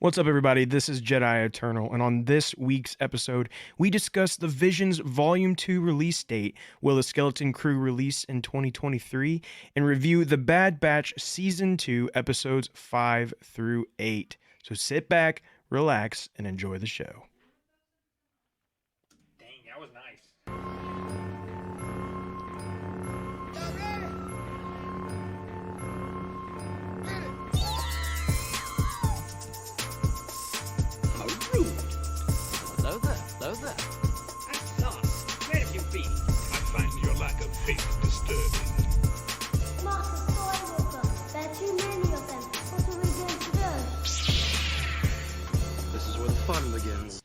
What's up, everybody? This is Jedi Eternal, and on this week's episode, we discuss the Visions Volume 2 release date, will the Skeleton Crew release in 2023, and review The Bad Batch Season 2, Episodes 5 through 8. So sit back, relax, and enjoy the show. Dang, that was nice. Hello there. That's sauce. Where have you been? I find your lack of faith disturbing. Master Skywalker, there are too many of them. What are we going to do? This is where the fun begins.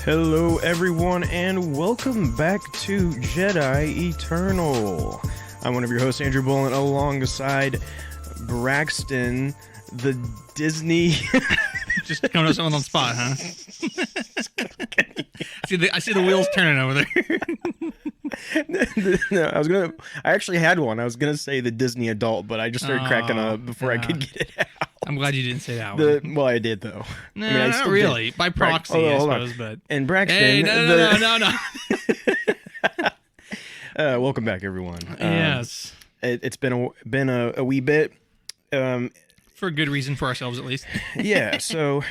Hello, everyone, and welcome back to Jedi Eternal. I'm one of your hosts, Andrew Bullen, alongside Braxton, the Disney... Just coming to someone on the spot, huh? I see the wheels turning over there. No, I actually had one. I was gonna say the Disney adult, but I just started cracking up before I could get it out. I'm glad you didn't say that one. Well, I did though. No, I mean, I not still really. did. By proxy, I Hold on. suppose. But And Braxton. hey, no. Welcome back, everyone. Yes, It's been a wee bit. for a good reason for ourselves, at least. Yeah. So,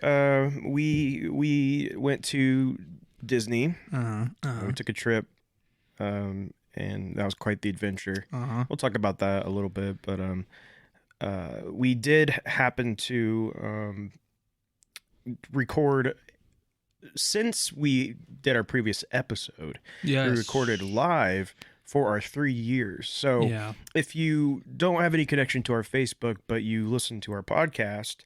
we went to Disney. We took a trip, and that was quite the adventure. We'll talk about that a little bit, but we did happen to record, since we did our previous episode. Yes. We recorded live for our 3 years. So Yeah. if you don't have any connection to our Facebook, but you listen to our podcast,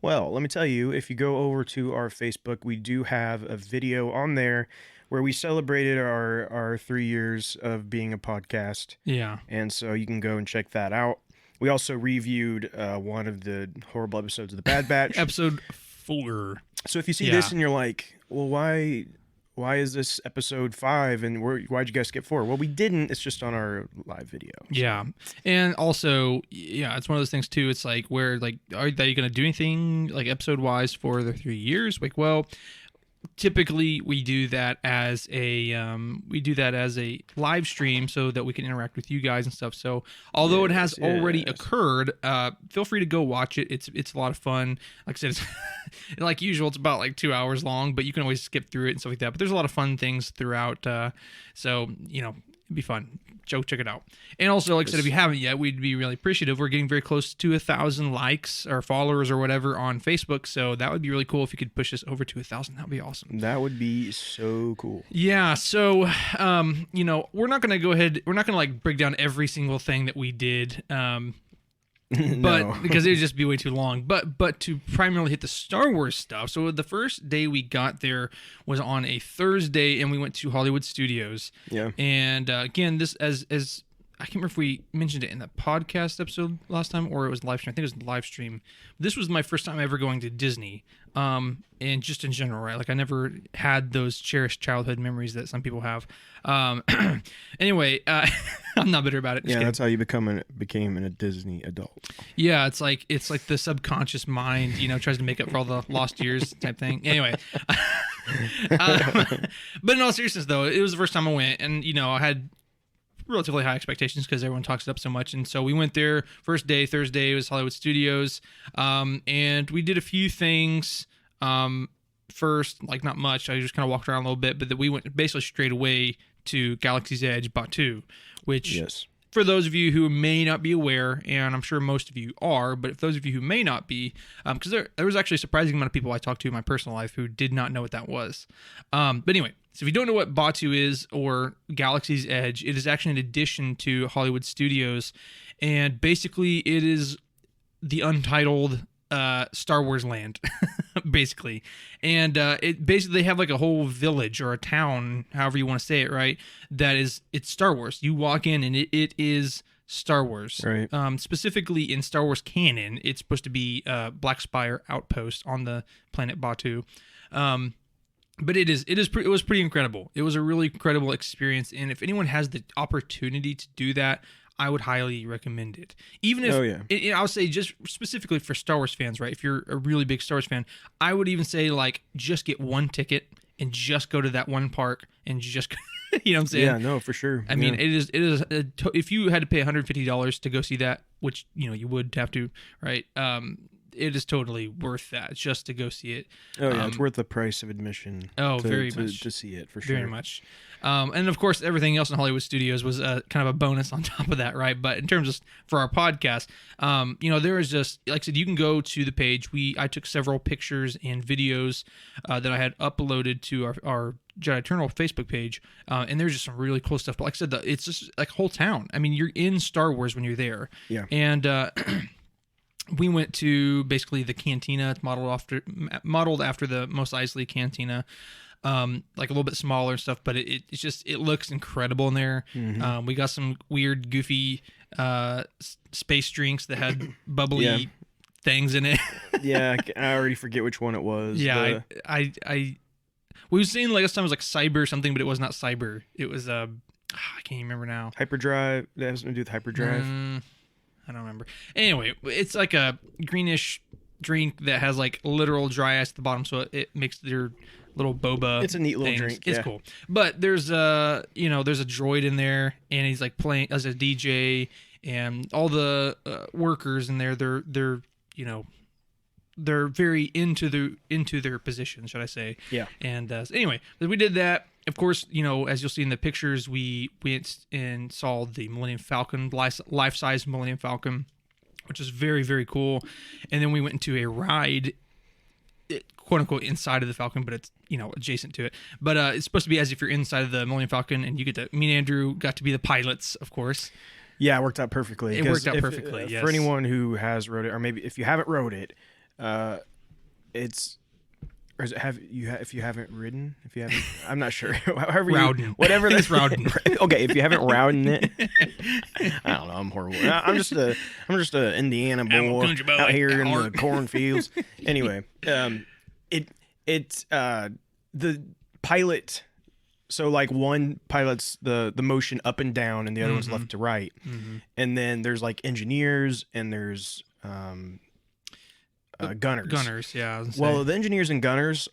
well, let me tell you, if you go over to our Facebook, we do have a video on there where we celebrated our 3 years of being a podcast. Yeah. And so you can go and check that out. We also reviewed one of the horrible episodes of The Bad Batch. Episode 4. So if you see Yeah. this and you're like, well, why is this episode 5 and why'd you guys skip 4? Well, we didn't. It's just on our live video. Yeah. And also, yeah, it's one of those things too. It's like, where, like, are they going to do anything like episode wise for the 3 years? Like, well, typically we do that as a live stream so that we can interact with you guys and stuff. So although it has already occurred, feel free to go watch it. It's a lot of fun. Like I said, it's like usual, it's about like 2 hours long, but you can always skip through it and stuff like that. But there's a lot of fun things throughout. So, it'd be fun. Check it out. And also, like I said, if you haven't yet, we'd be really appreciative. We're getting very close to 1,000 likes or followers or whatever on Facebook. So that would be really cool if you could push us over to 1,000. That would be awesome. That would be so cool. Yeah. So, we're not going to go ahead. We're not going to like break down every single thing that we did. But because it would just be way too long. But to primarily hit the Star Wars stuff. So the first day we got there was on a Thursday, and we went to Hollywood Studios. Yeah. And again, this as I can't remember if we mentioned it in the podcast episode last time or it was live stream. I think it was live stream. This was my first time ever going to Disney. And just in general, right? Like I never had those cherished childhood memories that some people have. Anyway, I'm not bitter about it. Just Yeah, kidding. that's how you became a Disney adult. Yeah, it's like the subconscious mind, tries to make up for all the lost years type thing. Anyway, but in all seriousness, though, it was the first time I went, and I had relatively high expectations because everyone talks it up so much, and so we went there. First day, Thursday, it was Hollywood Studios, and we did a few things. First, like not much. I just kind of walked around a little bit, but then we went basically straight away to Galaxy's Edge Batuu, which. Yes. For those of you who may not be aware, and I'm sure most of you are, but if those of you who may not be, because there was actually a surprising amount of people I talked to in my personal life who did not know what that was. But anyway, so if you don't know what Batuu is or Galaxy's Edge, it is actually an addition to Hollywood Studios, and basically it is the untitled Star Wars land, basically. And it basically, they have like a whole village or a town, however you want to say it, right? It's Star Wars. You walk in and it is Star Wars. Right. Specifically in Star Wars canon, it's supposed to be Black Spire Outpost on the planet Batuu. But it was pretty incredible. It was a really incredible experience, and if anyone has the opportunity to do that, I would highly recommend it. Even if, I would say just specifically for Star Wars fans, right? If you're a really big Star Wars fan, I would even say like just get one ticket and just go to that one park and just, you know what I'm saying? Yeah, no, for sure. I mean, it is if you had to pay $150 to go see that, which, you know, you would have to, right? It is totally worth that just to go see it. Oh yeah, it's worth the price of admission. Very much to see it for sure. Very much. And of course, everything else in Hollywood Studios was kind of a bonus on top of that, right? But in terms of for our podcast, you know, there is just, like I said, you can go to the page. I took several pictures and videos that I had uploaded to our Jedi Eternal Facebook page, and there's just some really cool stuff. But like I said, it's just like a whole town. I mean, you're in Star Wars when you're there. Yeah. And we went to basically the cantina. It's modeled after the Mos Eisley cantina. Like a little bit smaller and stuff, but it's just, it looks incredible in there. Mm-hmm. We got some weird, goofy space drinks that had bubbly things in it. Yeah, I already forget which one it was. Yeah, we were saying like last time it was like cyber something, but it was not cyber. It was I can't even remember now. Hyperdrive. That has something to do with hyperdrive. I don't remember. Anyway, it's like a greenish drink that has like literal dry ice at the bottom, so it makes your little boba. It's a neat little things. drink. It's cool. But there's there's a droid in there, and he's like playing as a DJ, and all the workers in there, they're they're very into their position, should I say? Yeah. And so anyway, we did that. Of course, you know, as you'll see in the pictures, we went and saw the Millennium Falcon, life-size Millennium Falcon, which is very, very cool. And then we went into a ride, quote unquote, inside of the Falcon, but it's, you know, adjacent to it. But it's supposed to be as if you're inside of the Millennium Falcon, and you get to, me and Andrew got to be the pilots, of course. Yeah, it worked out perfectly. It worked out perfectly, yes. For anyone who has rode it, or maybe if you haven't rode it, it's, or is it if you haven't ridden, if you haven't, I'm not sure. However whatever that's Rowden. Okay, if you haven't rowden it, I don't know. I'm horrible. I'm just a Indiana boy out here in the cornfields. Anyway, it's the pilot. So like one pilot's the motion up and down, and the other one's left to right, and then there's like engineers and there's gunners. Gunners, yeah. Well, the engineers and gunners,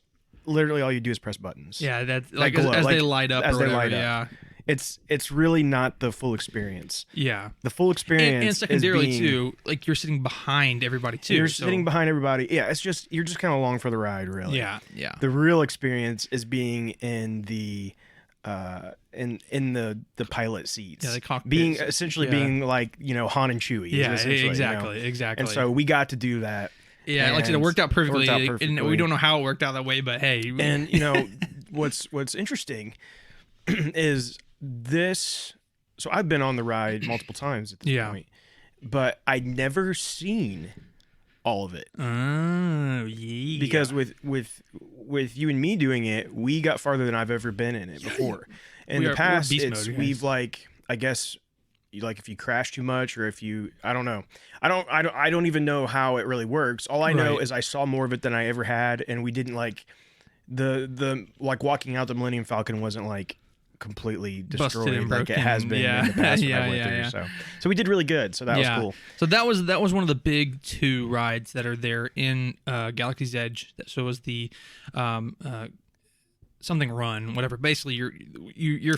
literally all you do is press buttons. Yeah, that's like as they light up. Yeah, it's really not the full experience. Yeah, the full experience, and secondarily too, like you're sitting behind everybody too. You're sitting behind everybody. Yeah, it's just you're just kind of along for the ride, really. Yeah. The real experience is being in the in the pilot seats. Yeah, the cockpit. Being essentially being like, you know, Han and Chewie. Yeah, exactly. You know? Exactly. And so we got to do that. Yeah, like I said, it worked out perfectly. And we don't know how it worked out that way, but hey. And you know, what's interesting is this. So I've been on the ride multiple times at this point, but I'd never seen all of it. Oh, yeah. Because with you and me doing it, we got farther than I've ever been in it before. In the past, we've like, I guess, like if you crash too much, or if you, I don't know. I don't even know how it really works. All I know is I saw more of it than I ever had, and we didn't like the like walking out the Millennium Falcon wasn't like completely destroyed like it has been in the past when I went through. So we did really good. So that was cool. So that was one of the big two rides that are there in Galaxy's Edge. So it was the something run, whatever. Basically, you're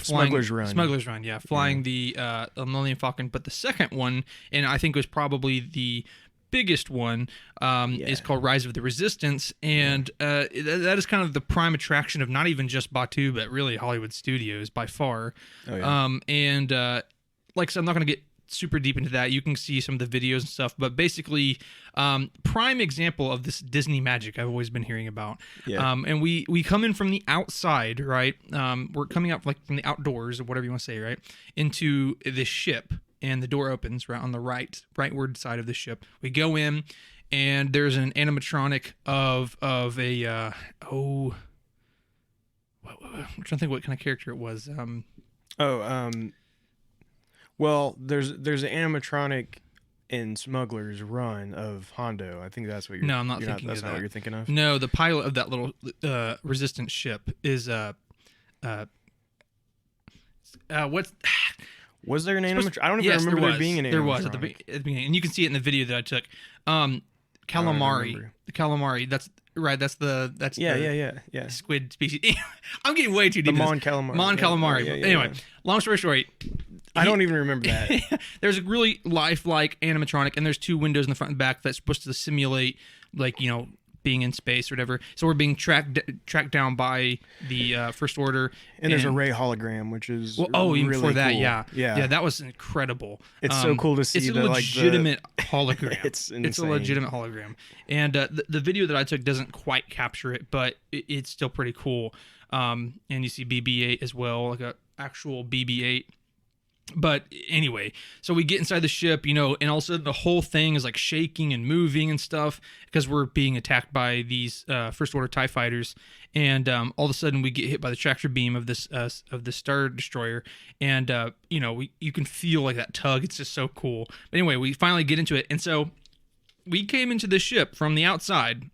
flying Smuggler's Run, yeah, flying the Millennium Falcon. But the second one, and I think it was probably the biggest one, is called Rise of the Resistance, and that is kind of the prime attraction of not even just Batuu, but really Hollywood Studios by far. Like I said, I'm not going to get super deep into that. You can see some of the videos and stuff, but basically, prime example of this Disney magic I've always been hearing about. And we come in from the outside, right? We're coming out like from the outdoors, or whatever you want to say, right, into this ship. And the door opens right on the rightward side of the ship. We go in, and there's an animatronic of a I'm trying to think what kind of character it was. Well, there's an animatronic in Smuggler's Run of Hondo. I think that's what you're. No, I'm not thinking that's of not that. what you're thinking of. No, the pilot of that little resistance ship is Was there an animatronic? I don't even remember there being an animatronic. There was at the beginning, and you can see it in the video that I took. Calamari, the calamari. That's right. That's the yeah. squid species. I'm getting way too deep. The Mon calamari. Mon calamari. Anyway, long story short. I don't even remember that. There's a really lifelike animatronic, and there's 2 windows in the front and back that's supposed to simulate, like, being in space or whatever. So we're being tracked down by the First Order. And there's a Rey hologram, which is even before really that, cool. yeah, that was incredible. It's so cool to see. It's a legitimate hologram. It's insane. It's a legitimate hologram, and the video that I took doesn't quite capture it, but it's still pretty cool. And you see BB-8 as well, like a actual BB-8. But anyway, so we get inside the ship, and all of a sudden the whole thing is like shaking and moving and stuff because we're being attacked by these First Order TIE fighters. And all of a sudden we get hit by the tractor beam of this Star Destroyer. And, you can feel like that tug. It's just so cool. But anyway, we finally get into it. And so we came into the ship from the outside.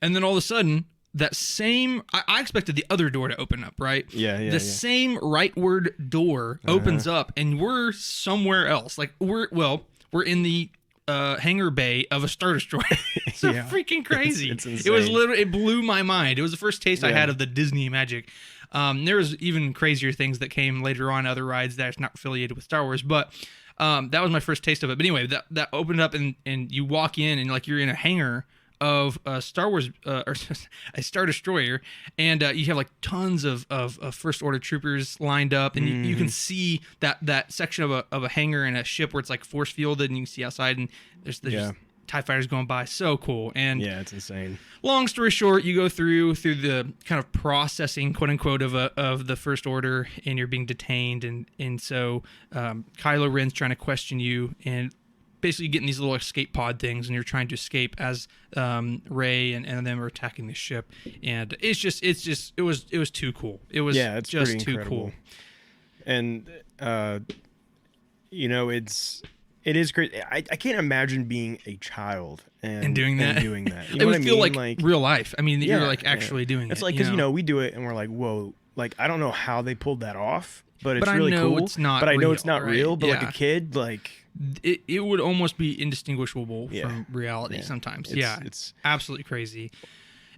And then all of a sudden, that same, I expected the other door to open up, right? Yeah. The same rightward door opens up, and we're somewhere else. Like we're in the hangar bay of a Star Destroyer. It's so freaking crazy. It's insane. It was literally, it blew my mind. It was the first taste I had of the Disney magic. There was even crazier things that came later on, other rides that's not affiliated with Star Wars, but that was my first taste of it. But anyway, that opened up, and you walk in, and like you're in a hangar of Star Wars or a Star Destroyer, and you have like tons of First Order troopers lined up, and you can see that section of a hangar and a ship where it's like force fielded, and you can see outside, and there's just TIE fighters going by. So cool. And it's insane. Long story short, you go through the kind of processing, quote unquote, of the First Order, and you're being detained, and so Kylo Ren's trying to question you, and basically getting these little escape pod things, and you're trying to escape as Rey and them are attacking the ship, and it was too cool. It was it's just too incredible. Cool. And it is great. I can't imagine being a child and doing that. You It know would what feel I mean? like real life. I mean, you're like actually doing it. It's like, because we do it and we're like, whoa, like I don't know how they pulled that off, but it's I really know cool. It's not but I know real, it's not right? real. But like a kid, like it would almost be indistinguishable from reality sometimes. It's absolutely crazy.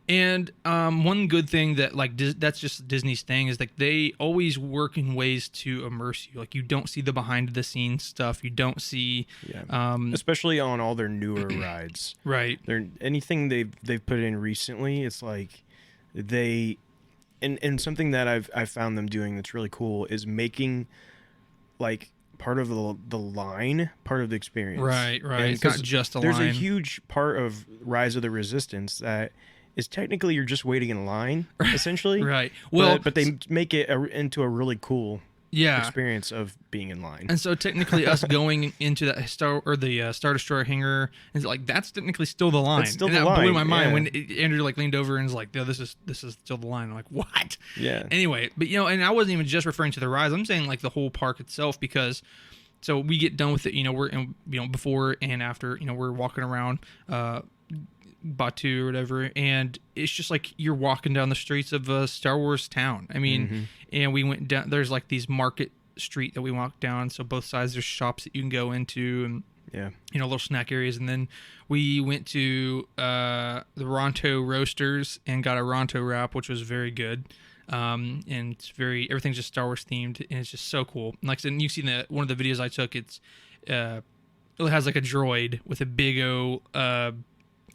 And one good thing that that's just Disney's thing is like they always work in ways to immerse you. Like you don't see the behind the scenes stuff. You don't see, especially on all their newer rides. Right. Anything they've put in recently, it's like and something that I've found them doing that's really cool is making like part of the line part of the experience. Right. It's not just a line. There's a huge part of Rise of the Resistance that is technically you're just waiting in line, essentially. Right. Well, but they make it into a really cool experience of being in line. And so technically us going into that Star Destroyer hangar is like that's technically still the line. It's still and the that line. blew my mind when Andrew leaned over and was like, "No, this is still the line." I'm like, "What?" Yeah. Anyway, but and I wasn't even just referring to the rides. I'm saying like the whole park itself, because so we get done with it, we're before and after, we're walking around Batu or whatever, and it's just like you're walking down the streets of a Star Wars town. I mean, and we went down, there's like these market street that we walked down, so both sides there's shops that you can go into, and little snack areas. And then we went to the Ronto Roasters and got a Ronto wrap, which was very good. And it's everything's just Star Wars themed, and it's just so cool. And like I said, you've seen one of the videos I took, it has like a droid with a big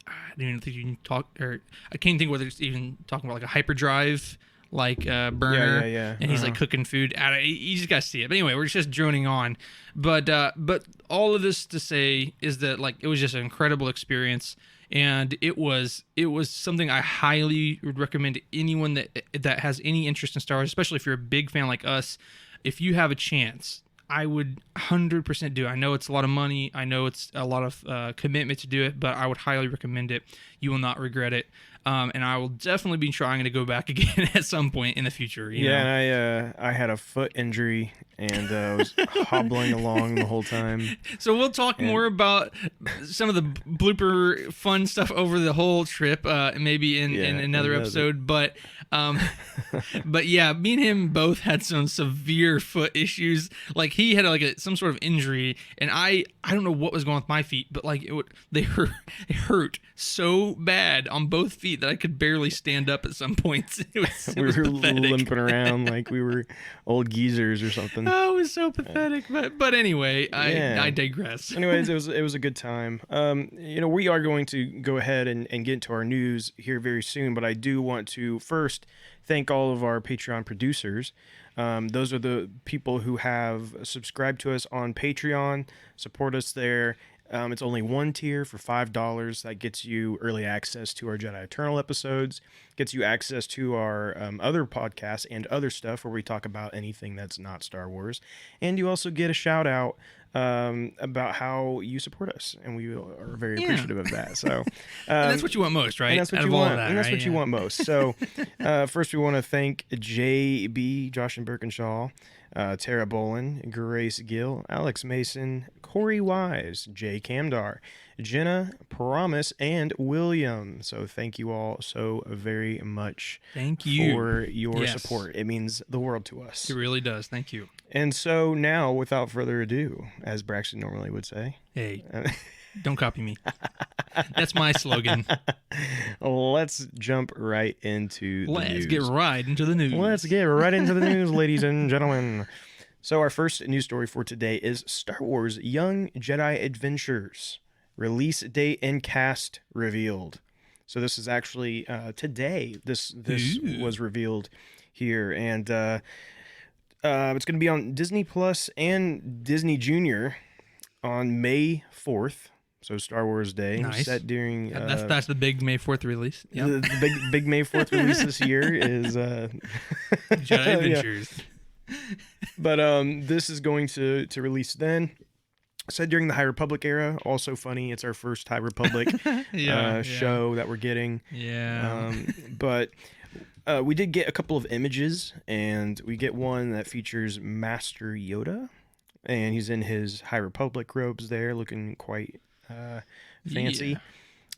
I don't even think you can talk, or I can't think whether it's even talking about like a hyperdrive burner. Yeah. And he's like cooking food out of it. You just gotta see it. But anyway, we're just droning on. But all of this to say is that like it was just an incredible experience, and it was something I highly would recommend to anyone that has any interest in Star Wars, especially if you're a big fan like us. If you have a chance, I would 100% do it. I know it's a lot of money. I know it's a lot of commitment to do it, but I would highly recommend it. You will not regret it. And I will definitely be trying to go back again at some point in the future. You know? And I had a foot injury and I was hobbling along the whole time. So we'll talk more about some of the blooper fun stuff over the whole trip, maybe in another episode. But yeah, me and him both had some severe foot issues. Like he had some sort of injury, and I don't know what was going on with my feet, but like they hurt so bad on both feet that I could barely stand up at some points. It was pathetic. Limping around like we were old geezers or something. Oh, it was so pathetic. But anyway, I digress. Anyways, it was a good time. We are going to go ahead and get into our news here very soon, but I do want to first thank all of our Patreon producers. Those are the people who have subscribed to us on Patreon, support us there. It's only one tier for $5. That gets you early access to our Jedi Eternal episodes, gets you access to our other podcasts and other stuff where we talk about anything that's not Star Wars. And you also get a shout out about how you support us, and we are very appreciative of that. So and that's what you want most, right? And that's what you want. And that's what you want most. So first, we want to thank JB, Josh and Birkinshaw, Tara Bolin, Grace Gill, Alex Mason, Corey Wise, Jay Camdar, Jenna, Promise, and William. So thank you all so very much. Thank you for your support. It means the world to us. It really does. Thank you. And so now, without further ado, as Braxton normally would say, hey, don't copy me. That's my slogan. Let's jump right into the news. Let's get right into the news. Let's get right into the news, ladies and gentlemen. So our first news story for today is Star Wars Young Jedi Adventures. Release date and cast revealed. So this is actually today. This was revealed here. And it's going to be on Disney Plus and Disney Junior on May 4th. So Star Wars Day. Nice. Set during... that's the big May 4th release. Yep. The big May 4th release this year is... Jedi Adventures. But this is going to release then. Set during the High Republic era. Also funny. It's our first High Republic show that we're getting. Yeah. But we did get a couple of images, and we get one that features Master Yoda, and he's in his High Republic robes there, looking quite fancy. Yeah.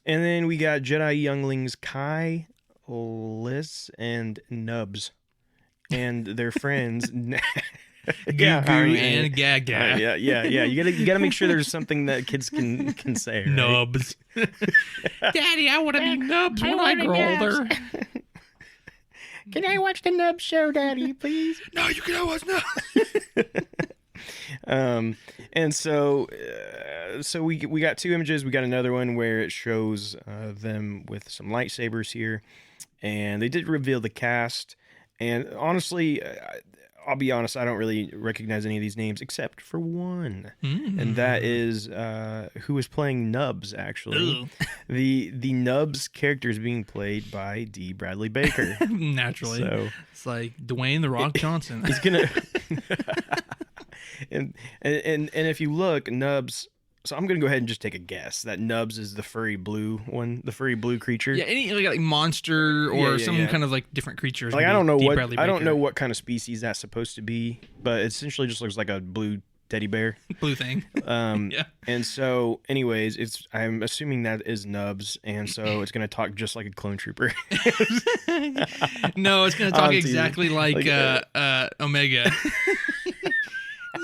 And then we got Jedi younglings Kai, Liz, and Nubs, and their friends. Goo and Gaga. Yeah. You gotta make sure there's something that kids can say. Right? Nubs. Daddy, I want to be Nubs when I grow older. Can I watch the Nubs show, Daddy, please? No, you can watch Nubs. And so we got two images. We got another one where it shows them with some lightsabers here, and they did reveal the cast. And honestly, I'll be honest, I don't really recognize any of these names except for one, and that is who is playing Nubs. Actually, the Nubs character is being played by D. Bradley Baker. Naturally, so it's like Dwayne the Rock Johnson. He's gonna. And if you look, Nubs. So I'm gonna go ahead and just take a guess that Nubs is the furry blue one, the furry blue creature. Yeah, any like monster or some kind of like different creature. Like I don't know what kind of species that's supposed to be, but it essentially just looks like a blue teddy bear. Blue thing. Yeah. And so, anyways, I'm assuming that is Nubs, and so it's gonna talk just like a clone trooper. No, it's gonna talk exactly like Omega.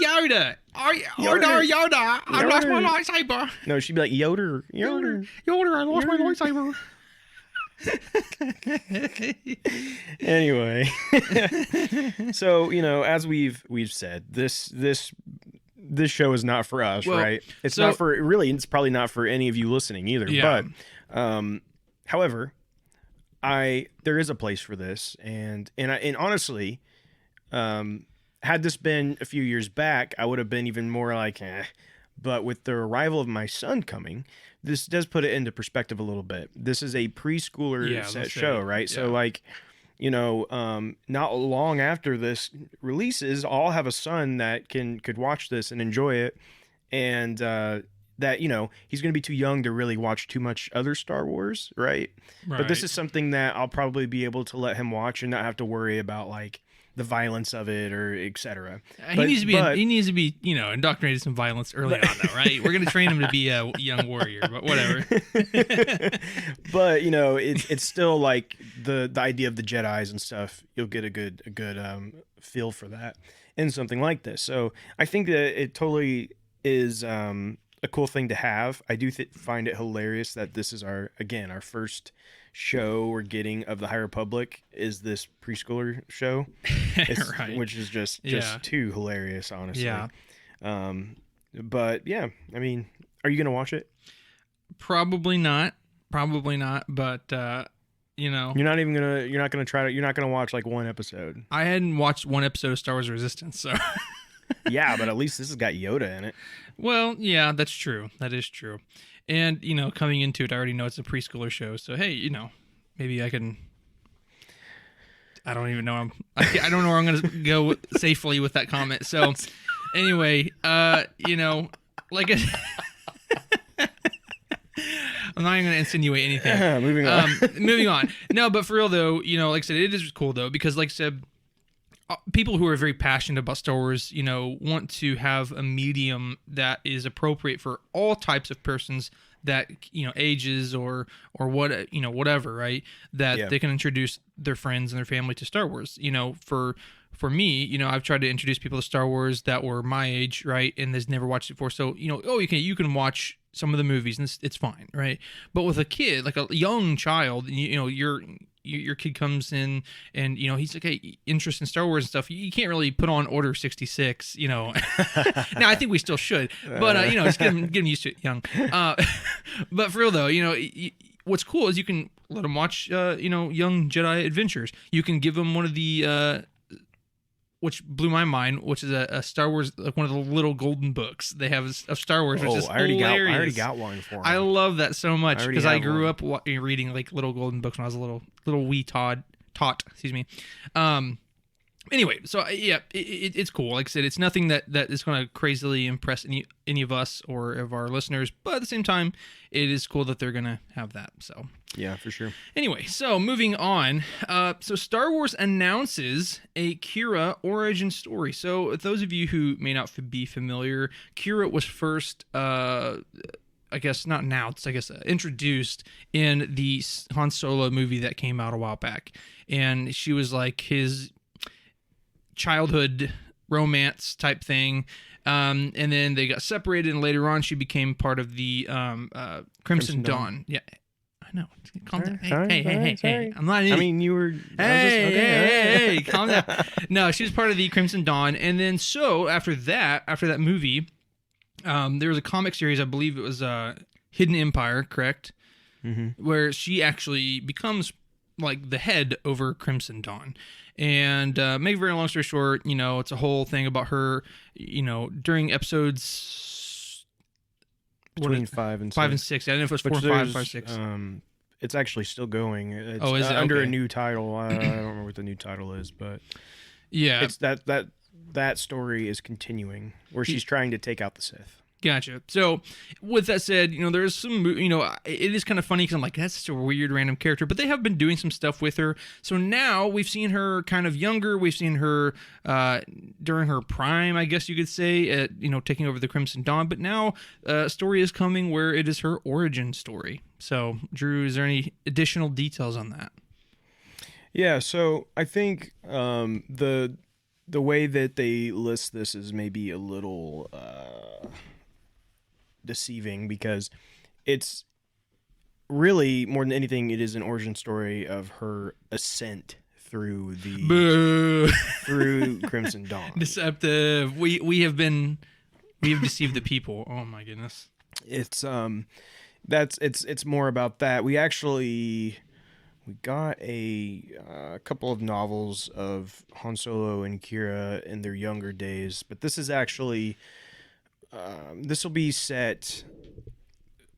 Yoda! Yoda! I lost my lightsaber! No, she'd be like, Yoder, I lost my lightsaber. Anyway. So, as we've said, this show is not for us, right? It's probably not for any of you listening either. Yeah. But however, there is a place for this, and honestly, had this been a few years back, I would have been even more like, eh. But with the arrival of my son coming, this does put it into perspective a little bit. This is a preschooler set show, right? Yeah. So not long after this releases, I'll have a son that could watch this and enjoy it. And that, he's going to be too young to really watch too much other Star Wars, right? But this is something that I'll probably be able to let him watch and not have to worry about like the violence of it or etc. He needs to be indoctrinated some violence early on though, right? We're going to train him to be a young warrior, but whatever. But it's still like the idea of the Jedis and stuff. You'll get a good feel for that in something like this. So I think that it totally is a cool thing to have. I do find it hilarious that this is our first show we're getting of the High Republic is this preschooler show, right? Which is just too hilarious, honestly. Yeah. But yeah, I mean, are you gonna watch it? Probably not. But you're not gonna watch like one episode. I hadn't watched one episode of Star Wars Resistance, so. Yeah, but at least this has got Yoda in it. Well, yeah, that's true. That is true. And, coming into it, I already know it's a preschooler show. So, hey, maybe I can... I don't even know. I don't know where I'm going to go safely with that comment. So, anyway, like I'm not even going to insinuate anything. Moving on. No, but for real, though, like I said, it is cool, though, because, like I said, people who are very passionate about Star Wars, want to have a medium that is appropriate for all types of persons that, ages or what, whatever, right? That they can introduce their friends and their family to Star Wars. For me, I've tried to introduce people to Star Wars that were my age, right? And they've never watched it before. So, you can watch some of the movies and it's fine, right? But with a kid, like a young child, your kid comes in and he's like, hey, interest in Star Wars and stuff, you can't really put on Order 66. Now I think we still should, but just get him used to it young. But for real though, what's cool is you can let them watch Young Jedi Adventures. You can give them one of the which blew my mind, which is a Star Wars, like one of the little golden books they have of Star Wars, which is hilarious. I already got one for him. I love that so much because I grew up reading like little golden books when I was a little wee tot. Excuse me. Anyway, so it's cool. Like I said, it's nothing that is going to crazily impress any of us or of our listeners, but at the same time, it is cool that they're going to have that. So yeah, for sure. Anyway, so moving on. So Star Wars announces a Kira origin story. So those of you who may not be familiar, Kira was first, I guess not announced, introduced in the Han Solo movie that came out a while back. And she was like his childhood romance type thing. And then they got separated, and later on she became part of the Crimson Dawn. Yeah. I know. Calm down. Hey. I'm not an idiot. I mean, you were... Hey, calm down. No, she was part of the Crimson Dawn. And then so after that movie, there was a comic series, I believe it was Hidden Empire, correct? Mm-hmm. Where she actually becomes like the head over Crimson Dawn. And make a very long story short, it's a whole thing about her, during episodes between 5 and 6. I don't know if it was 4 and 5, 5, 6. It's actually still going. It's, is it? Under okay. a new title? I don't remember what the new title is, but yeah, it's that story is continuing where she's trying to take out the Sith. Gotcha. So, with that said, there's some, it is kind of funny because I'm like, that's such a weird random character, but they have been doing some stuff with her. So now we've seen her kind of younger. We've seen her during her prime, I guess you could say, at, taking over the Crimson Dawn. But now a story is coming where it is her origin story. So, Drew, is there any additional details on that? Yeah. So I think the way that they list this is maybe a little deceiving because it's really more than anything it is an origin story of her ascent through through Crimson Dawn. Deceptive. We have deceived the people. Oh my goodness. It's it's more about that. We got a couple of novels of Han Solo and Kira in their younger days, but this is actually this will be set.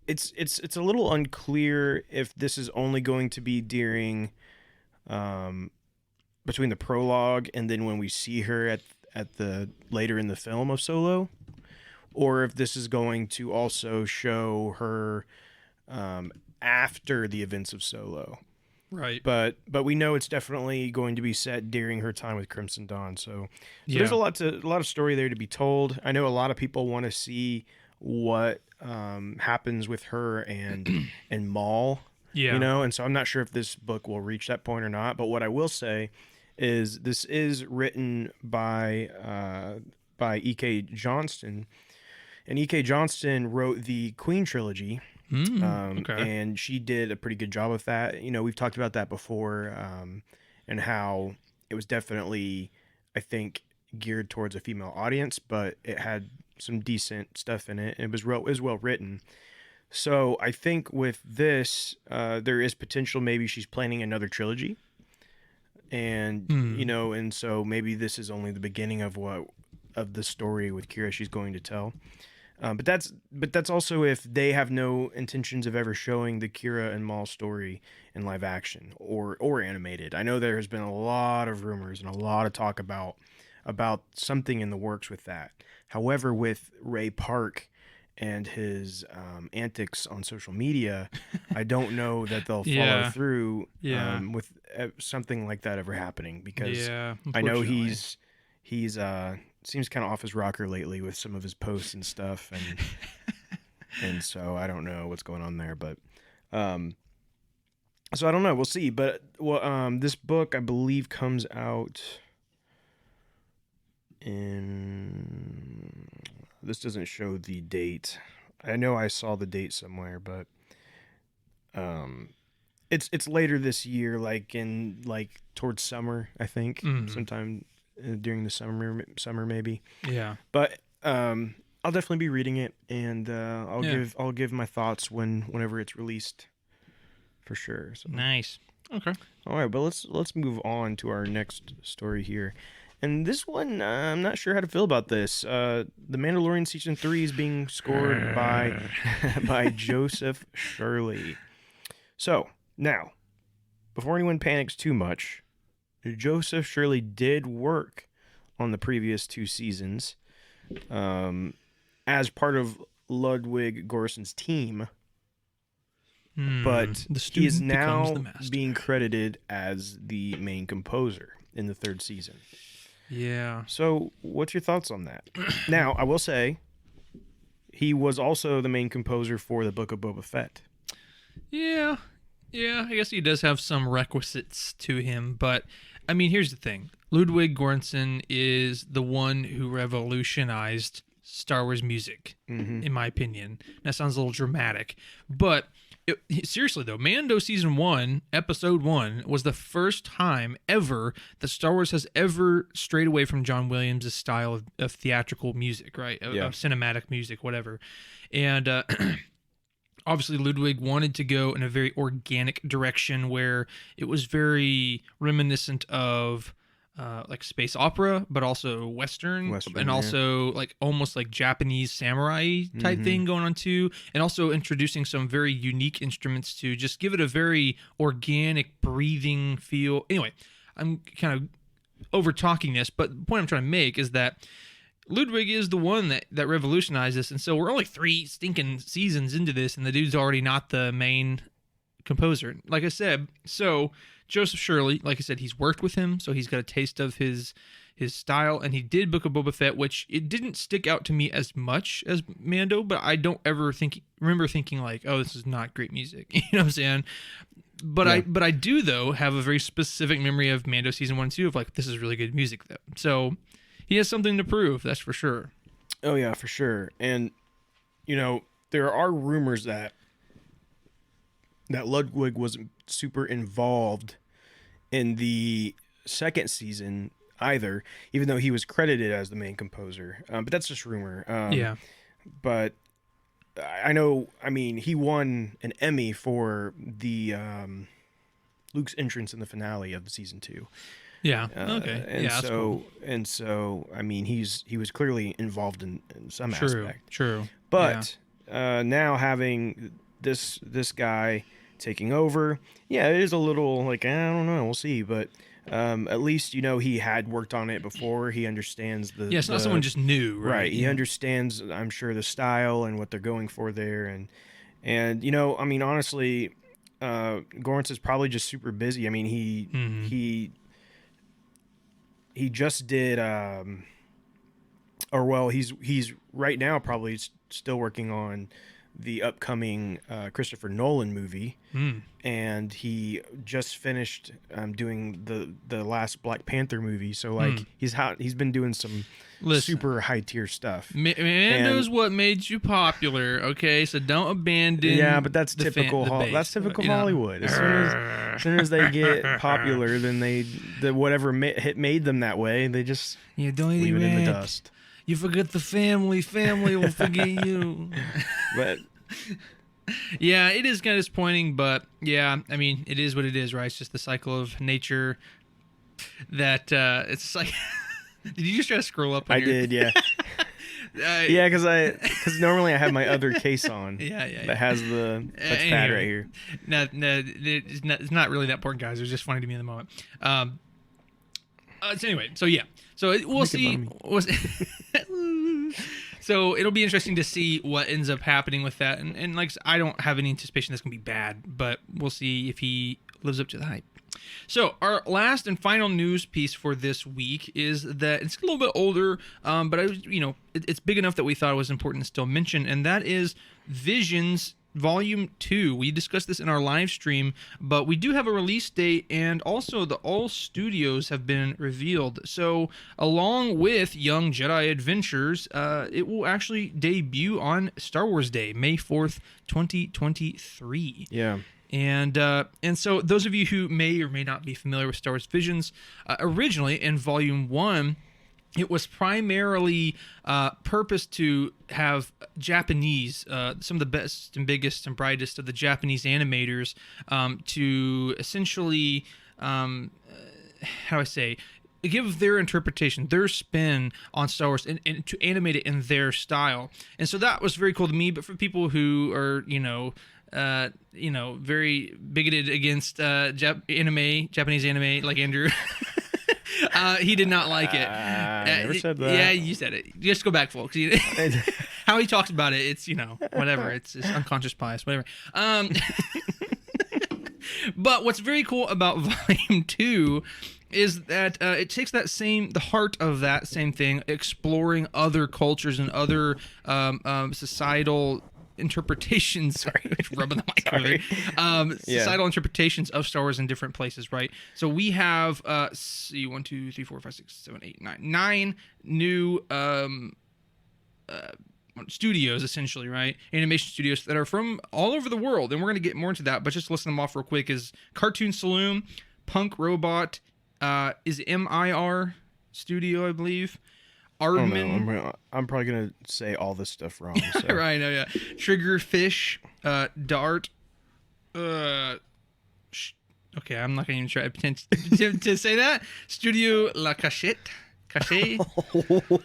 It's a little unclear if this is only going to be during between the prologue and then when we see her at the later in the film of Solo, or if this is going to also show her after the events of Solo. Right. But we know it's definitely going to be set during her time with Crimson Dawn. So there's a lot of story there to be told. I know a lot of people want to see what happens with her and Maul. Yeah. You know, and so I'm not sure if this book will reach that point or not. But what I will say is this is written by E.K. Johnston, and E.K. Johnston wrote the Queen trilogy. Okay. And she did a pretty good job with that. You know, we've talked about that before, and how it was definitely, I think, geared towards a female audience, but it had some decent stuff in it, and it was well written. So I think with this, there is potential. Maybe she's planning another trilogy, and you know, and so maybe this is only the beginning of the story with Kira she's going to tell. But that's also if they have no intentions of ever showing the Kira and Maul story in live action or animated. I know there has been a lot of rumors and a lot of talk about something in the works with that. However, with Ray Park and his antics on social media, I don't know that they'll follow through with something like that ever happening, because I know he's seems kind of off his rocker lately with some of his posts and stuff, and so I don't know what's going on there, but so I don't know, we'll see. But this book I believe comes out in, this doesn't show the date. I know I saw the date somewhere, but it's later this year, like towards summer, I think, sometime during the summer maybe. Yeah. But I'll definitely be reading it, and I'll give my thoughts whenever it's released, for sure. So. Nice. Okay. All right, but let's move on to our next story here. And this one, I'm not sure how to feel about this. The Mandalorian Season 3 is being scored by Joseph Shirley. So, now, before anyone panics too much, Joseph Shirley did work on the previous 2 seasons as part of Ludwig Göransson's team, but he is now being credited as the main composer in the 3rd season. Yeah. So, what's your thoughts on that? Now, I will say, he was also the main composer for the Book of Boba Fett. Yeah. Yeah, I guess he does have some requisites to him, but, I mean, here's the thing. Ludwig Göransson is the one who revolutionized Star Wars music, in my opinion. That sounds a little dramatic, but seriously though, Mando Season 1, Episode 1 was the first time ever that Star Wars has ever strayed away from John Williams' style of theatrical music, right? Of cinematic music, whatever. And obviously Ludwig wanted to go in a very organic direction where it was very reminiscent of like space opera, but also Western and also like almost like Japanese samurai type thing going on too, and also introducing some very unique instruments to just give it a very organic, breathing feel. Anyway, I'm kind of over talking this, but the point I'm trying to make is that Ludwig is the one that revolutionized this, and so we're only 3 stinking seasons into this, and the dude's already not the main composer. Like I said, so Joseph Shirley, like I said, he's worked with him, so he's got a taste of his style, and he did Book of Boba Fett, which it didn't stick out to me as much as Mando, but I don't ever remember thinking like, oh, this is not great music. You know what I'm saying? But I do though have a very specific memory of Mando Season 1 and 2 of like, this is really good music though. So he has something to prove, that's for sure. Oh yeah, for sure. And you know, there are rumors that Ludwig wasn't super involved in the 2nd season either, even though he was credited as the main composer. But that's just rumor. But I know, I mean, he won an Emmy for the Luke's entrance in the finale of the season 2. Yeah. Okay. And yeah. So I mean, he was clearly involved in some aspect. True. But now having this guy taking over. Yeah, it is a little like, I don't know, we'll see, but at least he had worked on it before. He understands the Yeah, it's not someone just new, right? Right. He understands, I'm sure, the style and what they're going for there, and I mean, honestly, Lawrence is probably just super busy. I mean, he just did he's right now probably still working on the upcoming Christopher Nolan movie, and he just finished doing the last Black Panther movie. So like he's been doing some super high tier stuff. Man knows what made you popular. Okay, so don't abandon. Yeah, but that's typical. That's typical Hollywood. As soon as they get popular, then whatever hit made them that way. They just don't leave it in the dust. You forget the family. Family will forget you. But yeah, it is kind of disappointing. But yeah, I mean, it is what it is, right? It's just the cycle of nature. That it's like. Did you just try to scroll up? I did, yeah. Yeah, because normally I have my other case on. Yeah. That has the touchpad right here. No, it's not really that important, guys. It was just funny to me in the moment. So anyway, so yeah, so we'll see. So it'll be interesting to see what ends up happening with that, and like I don't have any anticipation that's gonna be bad, but we'll see if he lives up to the hype. So our last and final news piece for this week is that it's a little bit older, but it's big enough that we thought it was important to still mention, and that is Visions Volume 2. We discussed this in our live stream, but we do have a release date, and also all studios have been revealed. So along with Young Jedi Adventures, it will actually debut on Star Wars Day, May 4th, 2023. Yeah. And so those of you who may or may not be familiar with Star Wars Visions, originally in Volume 1, it was primarily purposed to have Japanese, some of the best and biggest and brightest of the Japanese animators, to essentially, how do I say, give their interpretation, their spin on Star Wars, and to animate it in their style. And so that was very cool to me. But for people who are, very bigoted against Japanese anime, like Andrew. He did not like it. I never said that. Yeah, you said it. Just go back, folks. How he talks about it, it's, whatever. It's unconscious bias, whatever. But what's very cool about Volume 2 is that it takes the heart of that same thing, exploring other cultures and other societal interpretations. Sorry, rubbing the mic. Sorry. Societal interpretations of Star Wars in different places, right? So we have 1, 2, 3, 4, 5, 6, 7, 8, 9 new studios, essentially, right? Animation studios that are from all over the world, and we're going to get more into that, but just listen them off real quick. Is Cartoon Saloon, Punk Robot, is MIR Studio, I believe. Aardman. I'm probably gonna say all this stuff wrong. So. Right, no, yeah. Triggerfish, Dart. Okay, I'm not gonna even try to say that. Studio La Cachette. Cache.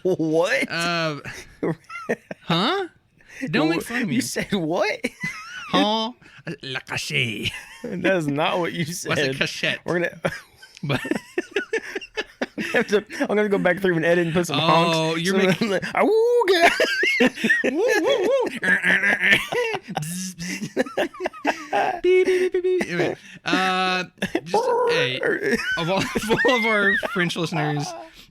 What? Huh? Don't make fun of me. You said what? Huh? La Cache. That is not what you said. What's a cachette? We're gonna. But. I'm gonna go back through and edit and put some honks. Oh, you're making. woo, woo, woo. Beep, beep, beep, beep. Anyway, of all of our French listeners,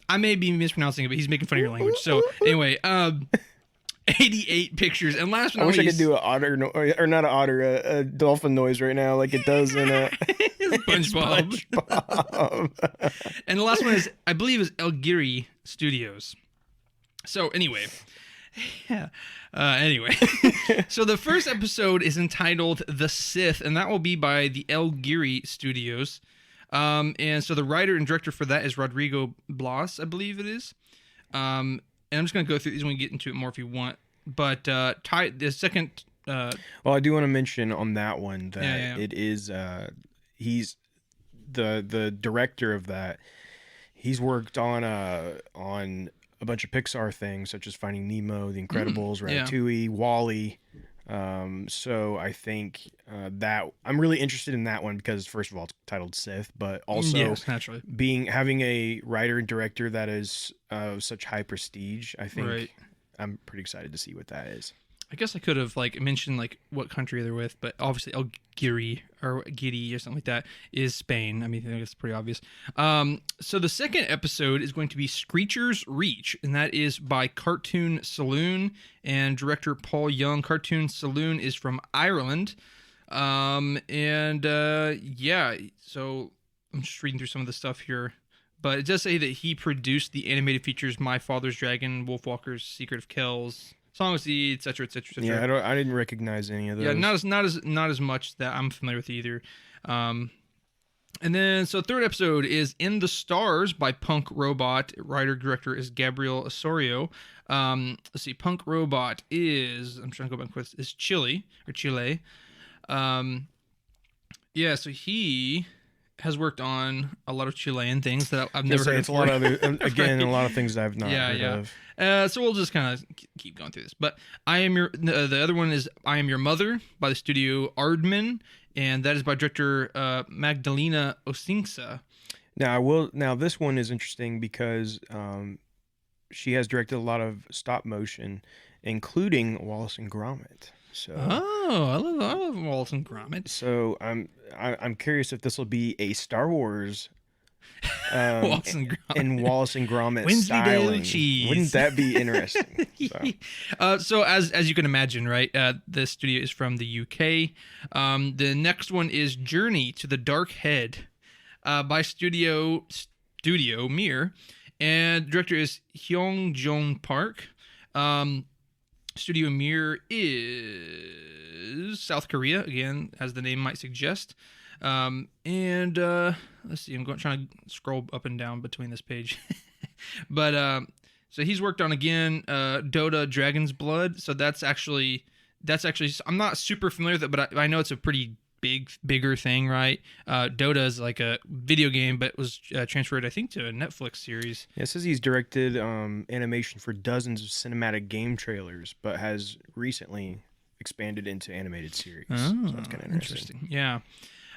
I may be mispronouncing it, but he's making fun of your language. So anyway, 88 pictures, and last but not least, I wish I could do an otter or not an otter, a dolphin noise right now, like it does in SpongeBob. And the last one is, I believe, is El Giri Studios. So anyway, yeah. So the first episode is entitled "The Sith," and that will be by the El Giri Studios. And so the writer and director for that is Rodrigo Blas, I believe it is. And I'm just going to go through these when we get into it more if you want. But the second... well, I do want to mention on that one that it is... he's the director of that. He's worked on a bunch of Pixar things, such as Finding Nemo, The Incredibles, Ratatouille, WALL-E. So I think that I'm really interested in that one because first of all, it's titled Sith, but also Yes, naturally. having a writer and director that is such high prestige. I think Right. I'm pretty excited to see what that is. I guess I could have like mentioned like what country they're with, but obviously El Giri or Giri or something like that is Spain. I mean, I think it's pretty obvious. So the second episode is going to be Screecher's Reach, and that is by Cartoon Saloon and director Paul Young. Cartoon Saloon is from Ireland, yeah. So I'm just reading through some of the stuff here. But it does say that he produced the animated features My Father's Dragon, Wolfwalker's Secret of Kells, Song of Sea, etc., etc., etc. Yeah, I didn't recognize any of those. Yeah, not as much that I'm familiar with either. And then so third episode is In the Stars by Punk Robot. Writer director is Gabriel Osorio. Let's see, Punk Robot is I'm trying to go back quick. Is Chile. Yeah, so he has worked on a lot of Chilean things that I've never heard of. It's a lot of again, a lot of things that I've not heard of. So we'll just kind of keep going through this. But the other one is I Am Your Mother by the studio Aardman, and that is by director Magdalena Osinksa. Now this one is interesting because she has directed a lot of stop motion, including Wallace and Gromit. So I love Wallace and Gromit. So I'm curious if this will be a Star Wars Wallace and Gromit. Wallace and Gromit Wednesday styling. cheese. Wouldn't that be interesting? So as you can imagine, right? The studio is from the UK. The next one is Journey to the Dark Head by Studio Mir, and director is Hyung Jong Park. Studio Mir is South Korea, again, as the name might suggest. Let's see, trying to scroll up and down between this page. But so he's worked on again Dota Dragon's Blood. So that's actually I'm not super familiar with it, but I know it's a pretty bigger thing, right? Dota is like a video game, but was transferred, I think, to a Netflix series. Yeah, it says he's directed animation for dozens of cinematic game trailers, but has recently expanded into animated series. So that's kind of interesting. Yeah.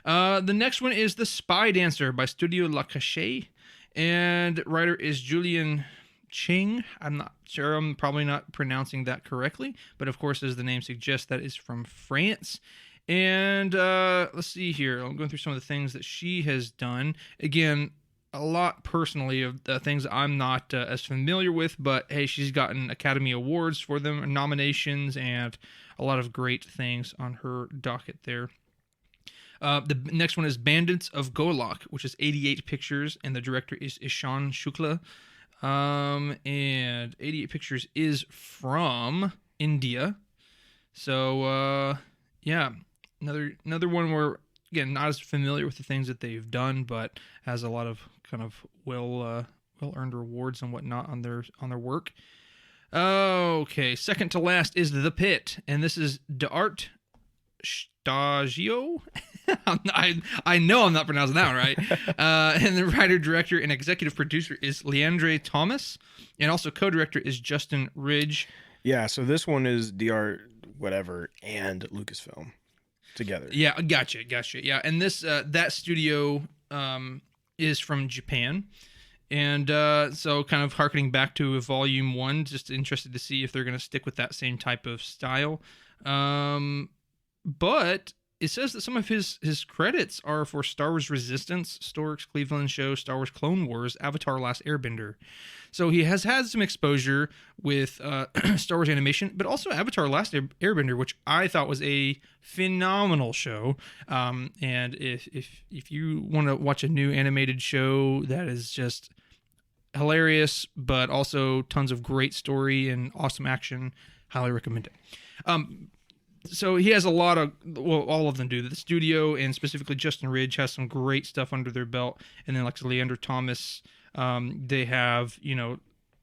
The next one is The Spy Dancer by Studio La Cachée, and writer is Julian Ching. I'm not sure. I'm probably not pronouncing that correctly, but of course, as the name suggests, that is from France. And let's see here. I'm going through some of the things that she has done. Again, a lot personally of things I'm not as familiar with, but hey, she's gotten Academy Awards for them, nominations, and a lot of great things on her docket there. The next one is Bandits of Golok, which is 88 Pictures, and the director is Ishan Shukla. And 88 Pictures is from India. So, yeah. Another one where, again, not as familiar with the things that they've done, but has a lot of kind of well earned rewards and whatnot on their work. Okay, second to last is The Pit, and this is D'Art Stagio. I know I'm not pronouncing that one right. And the writer, director, and executive producer is Leandre Thomas, and also co-director is Justin Ridge. Yeah, so this one is D'Art whatever and Lucasfilm together. Yeah, gotcha. Yeah, and this that studio is from Japan, and so kind of harkening back to Volume 1, just interested to see if they're going to stick with that same type of style. But it says that some of his credits are for Star Wars Resistance, Stork's Cleveland Show, Star Wars Clone Wars, Avatar: Last Airbender. So he has had some exposure with Star Wars animation, but also Avatar: Last Airbender, which I thought was a phenomenal show. And if you want to watch a new animated show that is just hilarious, but also tons of great story and awesome action, highly recommend it. So he has a lot of, well, all of them do. The studio and specifically Justin Ridge has some great stuff under their belt. And then like Leander Thomas, they have,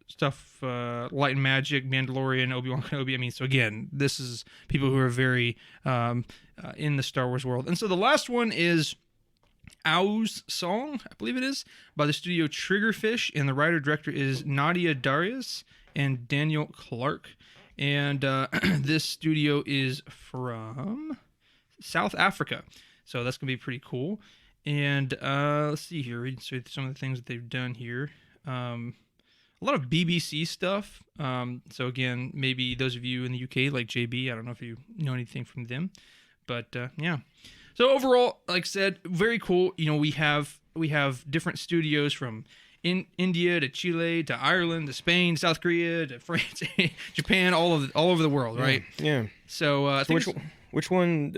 stuff, Light and Magic, Mandalorian, Obi-Wan Kenobi. I mean, so again, this is people who are very in the Star Wars world. And so the last one is Au's Song, I believe it is, by the studio Triggerfish. And the writer-director is Nadia Darius and Daniel Clark. and this studio is from South Africa, so that's gonna be pretty cool. And let's see here, reading through some of the things that they've done here. A lot of BBC stuff. So again, maybe those of you in the UK, like JB, I don't know if you know anything from them, but yeah. So overall, like I said, very cool. You know, we have different studios from India to Chile to Ireland to Spain, South Korea to France, Japan, all over the world, right? Yeah. So, I think which one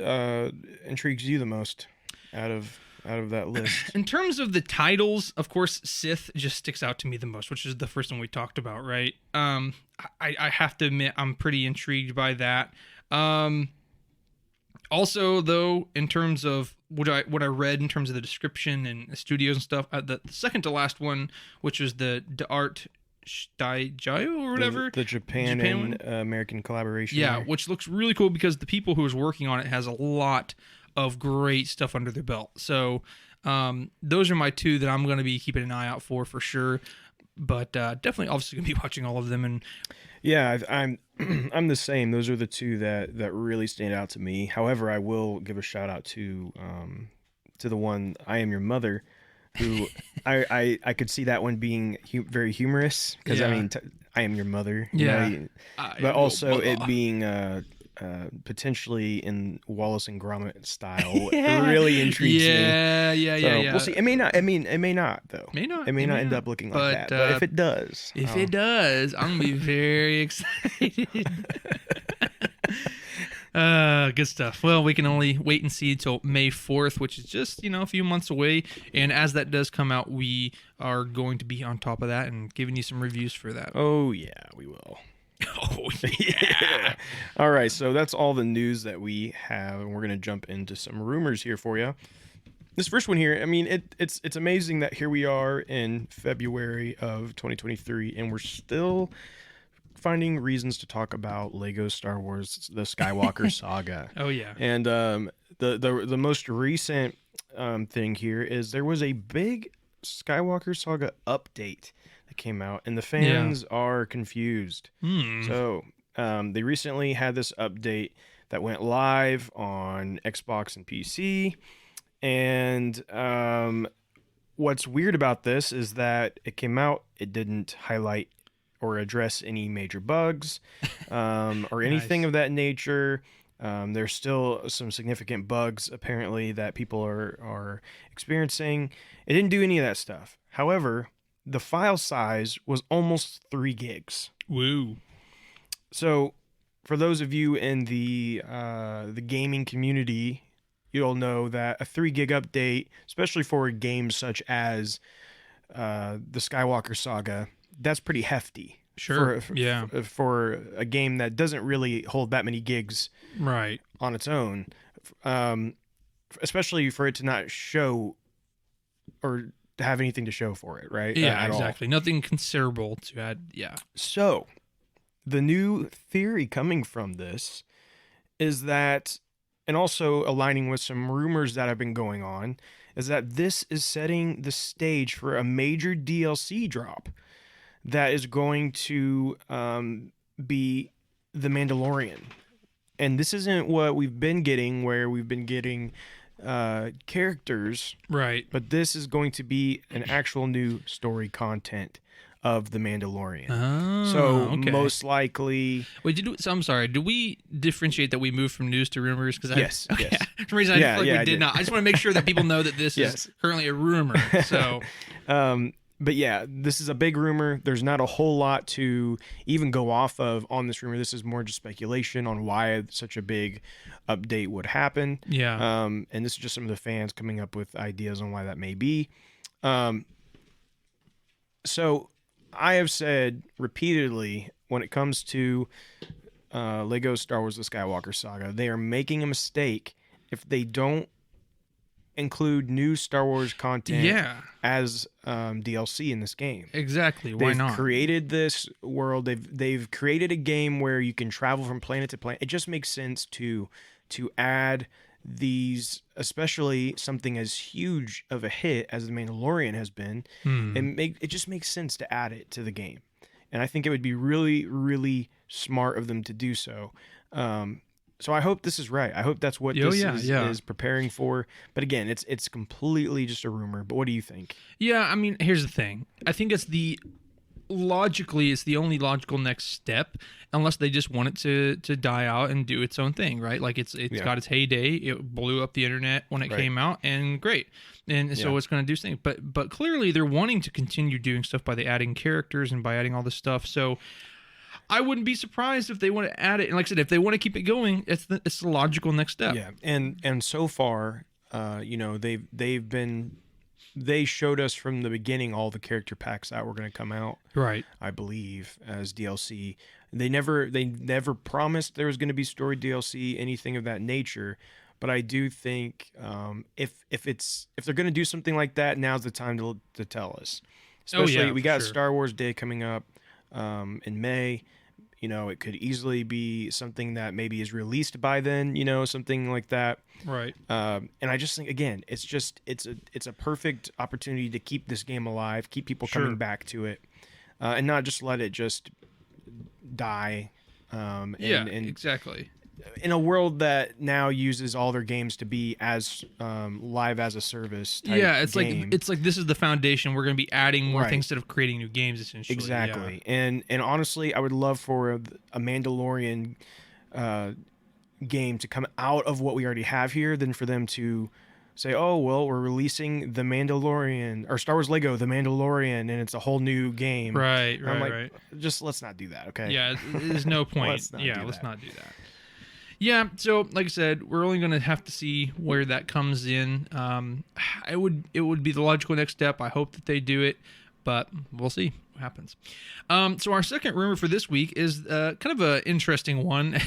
intrigues you the most out of that list? in terms of the titles, of course, Sith just sticks out to me the most, which is the first one we talked about, right? I have to admit, I'm pretty intrigued by that. Also, though, in terms of what I read in terms of the description and the studios and stuff, the second to last one, which was the D'Art Staijayo or whatever, the Japan and American collaboration. Yeah, there. which looks really cool because the people who was working on it has a lot of great stuff under their belt. So those are my two that I'm going to be keeping an eye out for sure. But definitely, obviously, going to be watching all of them. And yeah, I'm the same. Those are the two that really stand out to me. However, I will give a shout out to the one I Am Your Mother, who I could see that one being very humorous because I mean I am your mother, but also it being potentially in Wallace and Gromit style really intrigues me. Yeah. We'll see. It may not. I mean, it may not though. It may not end up looking like that. But if it does, I'm gonna be very excited. Good stuff. Well, we can only wait and see until May 4th, which is just, a few months away. And as that does come out, we are going to be on top of that and giving you some reviews for that. Oh, yeah, we will. Oh, yeah. All right, so that's all the news that we have, and we're going to jump into some rumors here for you. This first one here, I mean, it's amazing that here we are in February of 2023, and we're still finding reasons to talk about Lego Star Wars: The Skywalker Saga. Oh yeah. And the most recent thing here is there was a big Skywalker Saga update that came out, and the fans are confused. So they recently had this update that went live on Xbox and PC, and what's weird about this is that it came out, it didn't highlight or address any major bugs or anything of that nature. There's still some significant bugs apparently that people are experiencing. It didn't do any of that stuff. However, the file size was almost 3 gigs. Woo. So for those of you in the gaming community, you'll know that a 3 gig update, especially for games such as the Skywalker Saga, that's pretty hefty. Sure. For a game that doesn't really hold that many gigs right on its own, especially for it to not show or to have anything to show for it, right? Yeah, exactly. Nothing considerable to add. Yeah. So the new theory coming from this is that, and also aligning with some rumors that have been going on, is that this is setting the stage for a major DLC drop that is going to be The Mandalorian. And this isn't what we've been getting, where we've been getting characters. Right. But this is going to be an actual new story content of The Mandalorian. Most likely... Wait, I'm sorry. Did we differentiate that we moved from news to rumors? Yes. Okay. For some reason, I feel like we did not. I just want to make sure that people know that this is currently a rumor. So... But yeah, this is a big rumor. There's not a whole lot to even go off of on this rumor. This is more just speculation on why such a big update would happen. Yeah. And this is just some of the fans coming up with ideas on why that may be. So I have said repeatedly when it comes to Lego Star Wars: The Skywalker Saga, they are making a mistake if they don't include new Star Wars content as DLC in this game. Exactly. Why not? They've created this world. They've created a game where you can travel from planet to planet. It just makes sense to add these, especially something as huge of a hit as The Mandalorian has been. It just makes sense to add it to the game. and I think it would be really, really smart of them to do so. So I hope this is right. I hope that's what is preparing for. But again, it's completely just a rumor. But what do you think? Yeah, I mean, here's the thing. I think it's the only logical next step, unless they just want it to die out and do its own thing, right? Like it's got its heyday. It blew up the internet when it came out, and great. And so it's going to do things. But clearly they're wanting to continue doing stuff by adding characters and by adding all this stuff. So I wouldn't be surprised if they want to add it. And like I said, if they want to keep it going, it's the logical next step. Yeah, and so far, they showed us from the beginning all the character packs that were going to come out. Right. I believe as DLC. They never promised there was going to be story DLC, anything of that nature. But I do think if they're going to do something like that, now's the time to tell us. Especially we got Star Wars Day coming up in May. It could easily be something that maybe is released by then, something like that. Right. And I just think, again, it's a perfect opportunity to keep this game alive, keep people coming back to it, and not just let it just die. Exactly. In a world that now uses all their games to be as live as a service type game. It's like this is the foundation. We're going to be adding more things instead of creating new games, essentially. Exactly. Yeah. And honestly, I would love for a Mandalorian game to come out of what we already have here than for them to say, oh, well, we're releasing The Mandalorian or Star Wars Lego The Mandalorian, and it's a whole new game. Right. Just let's not do that, okay? Yeah, there's no point. let's not do that. Yeah, so like I said, we're only going to have to see where that comes in. It would be the logical next step. I hope that they do it, but we'll see what happens. So our second rumor for this week is kind of an interesting one.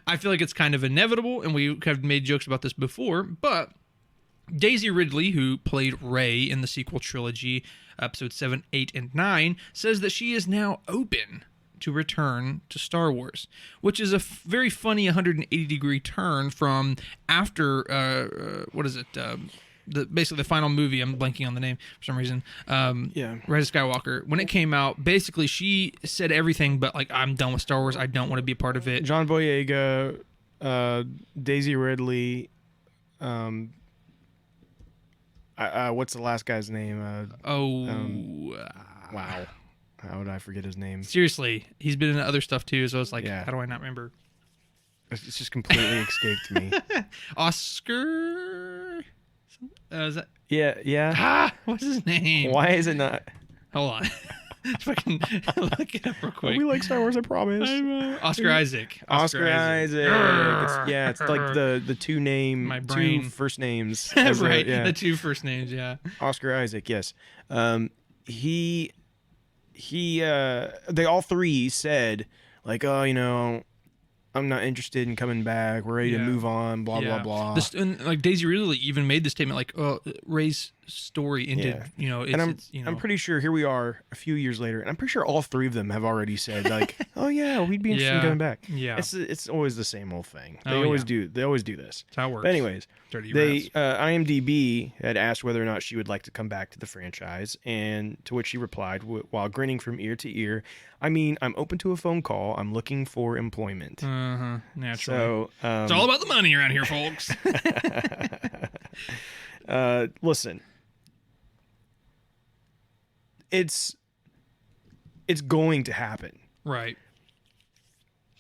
I feel like it's kind of inevitable, and we have made jokes about this before, but Daisy Ridley, who played Rey in the sequel trilogy, episodes 7, 8, and 9, says that she is now open to return to Star Wars, which is a very funny 180-degree turn from after what is it? Basically the final movie. I'm blanking on the name for some reason. Rise of Skywalker. When it came out, basically she said everything, but like, I'm done with Star Wars. I don't want to be a part of it. John Boyega, Daisy Ridley. What's the last guy's name? Wow. How would I forget his name? Seriously, he's been in other stuff too, so it's like, how do I not remember? It's just completely escaped me. Oscar? Is that? Yeah. What's his name? Why is it not? Hold on. If I can look it up real quick. We like Star Wars, I promise. Oscar Isaac. Oscar Isaac. It's like the two first names. Right. The two first names. Yeah. Oscar Isaac. Yes. They all three said like, oh, I'm not interested in coming back. We're ready to move on. Blah blah blah. And like Daisy Ridley even made the statement like, Rey's story ended. I'm pretty sure here we are a few years later, and I'm pretty sure all three of them have already said like, oh yeah, we'd be interested in coming back. Yeah, it's always the same old thing. They always do this. That's how it works. But anyways, IMDb had asked whether or not she would like to come back to the franchise, and to which she replied while grinning from ear to ear, I mean, I'm open to a phone call. I'm looking for employment. Naturally. So it's all about the money around here, folks. Listen, it's going to happen. Right.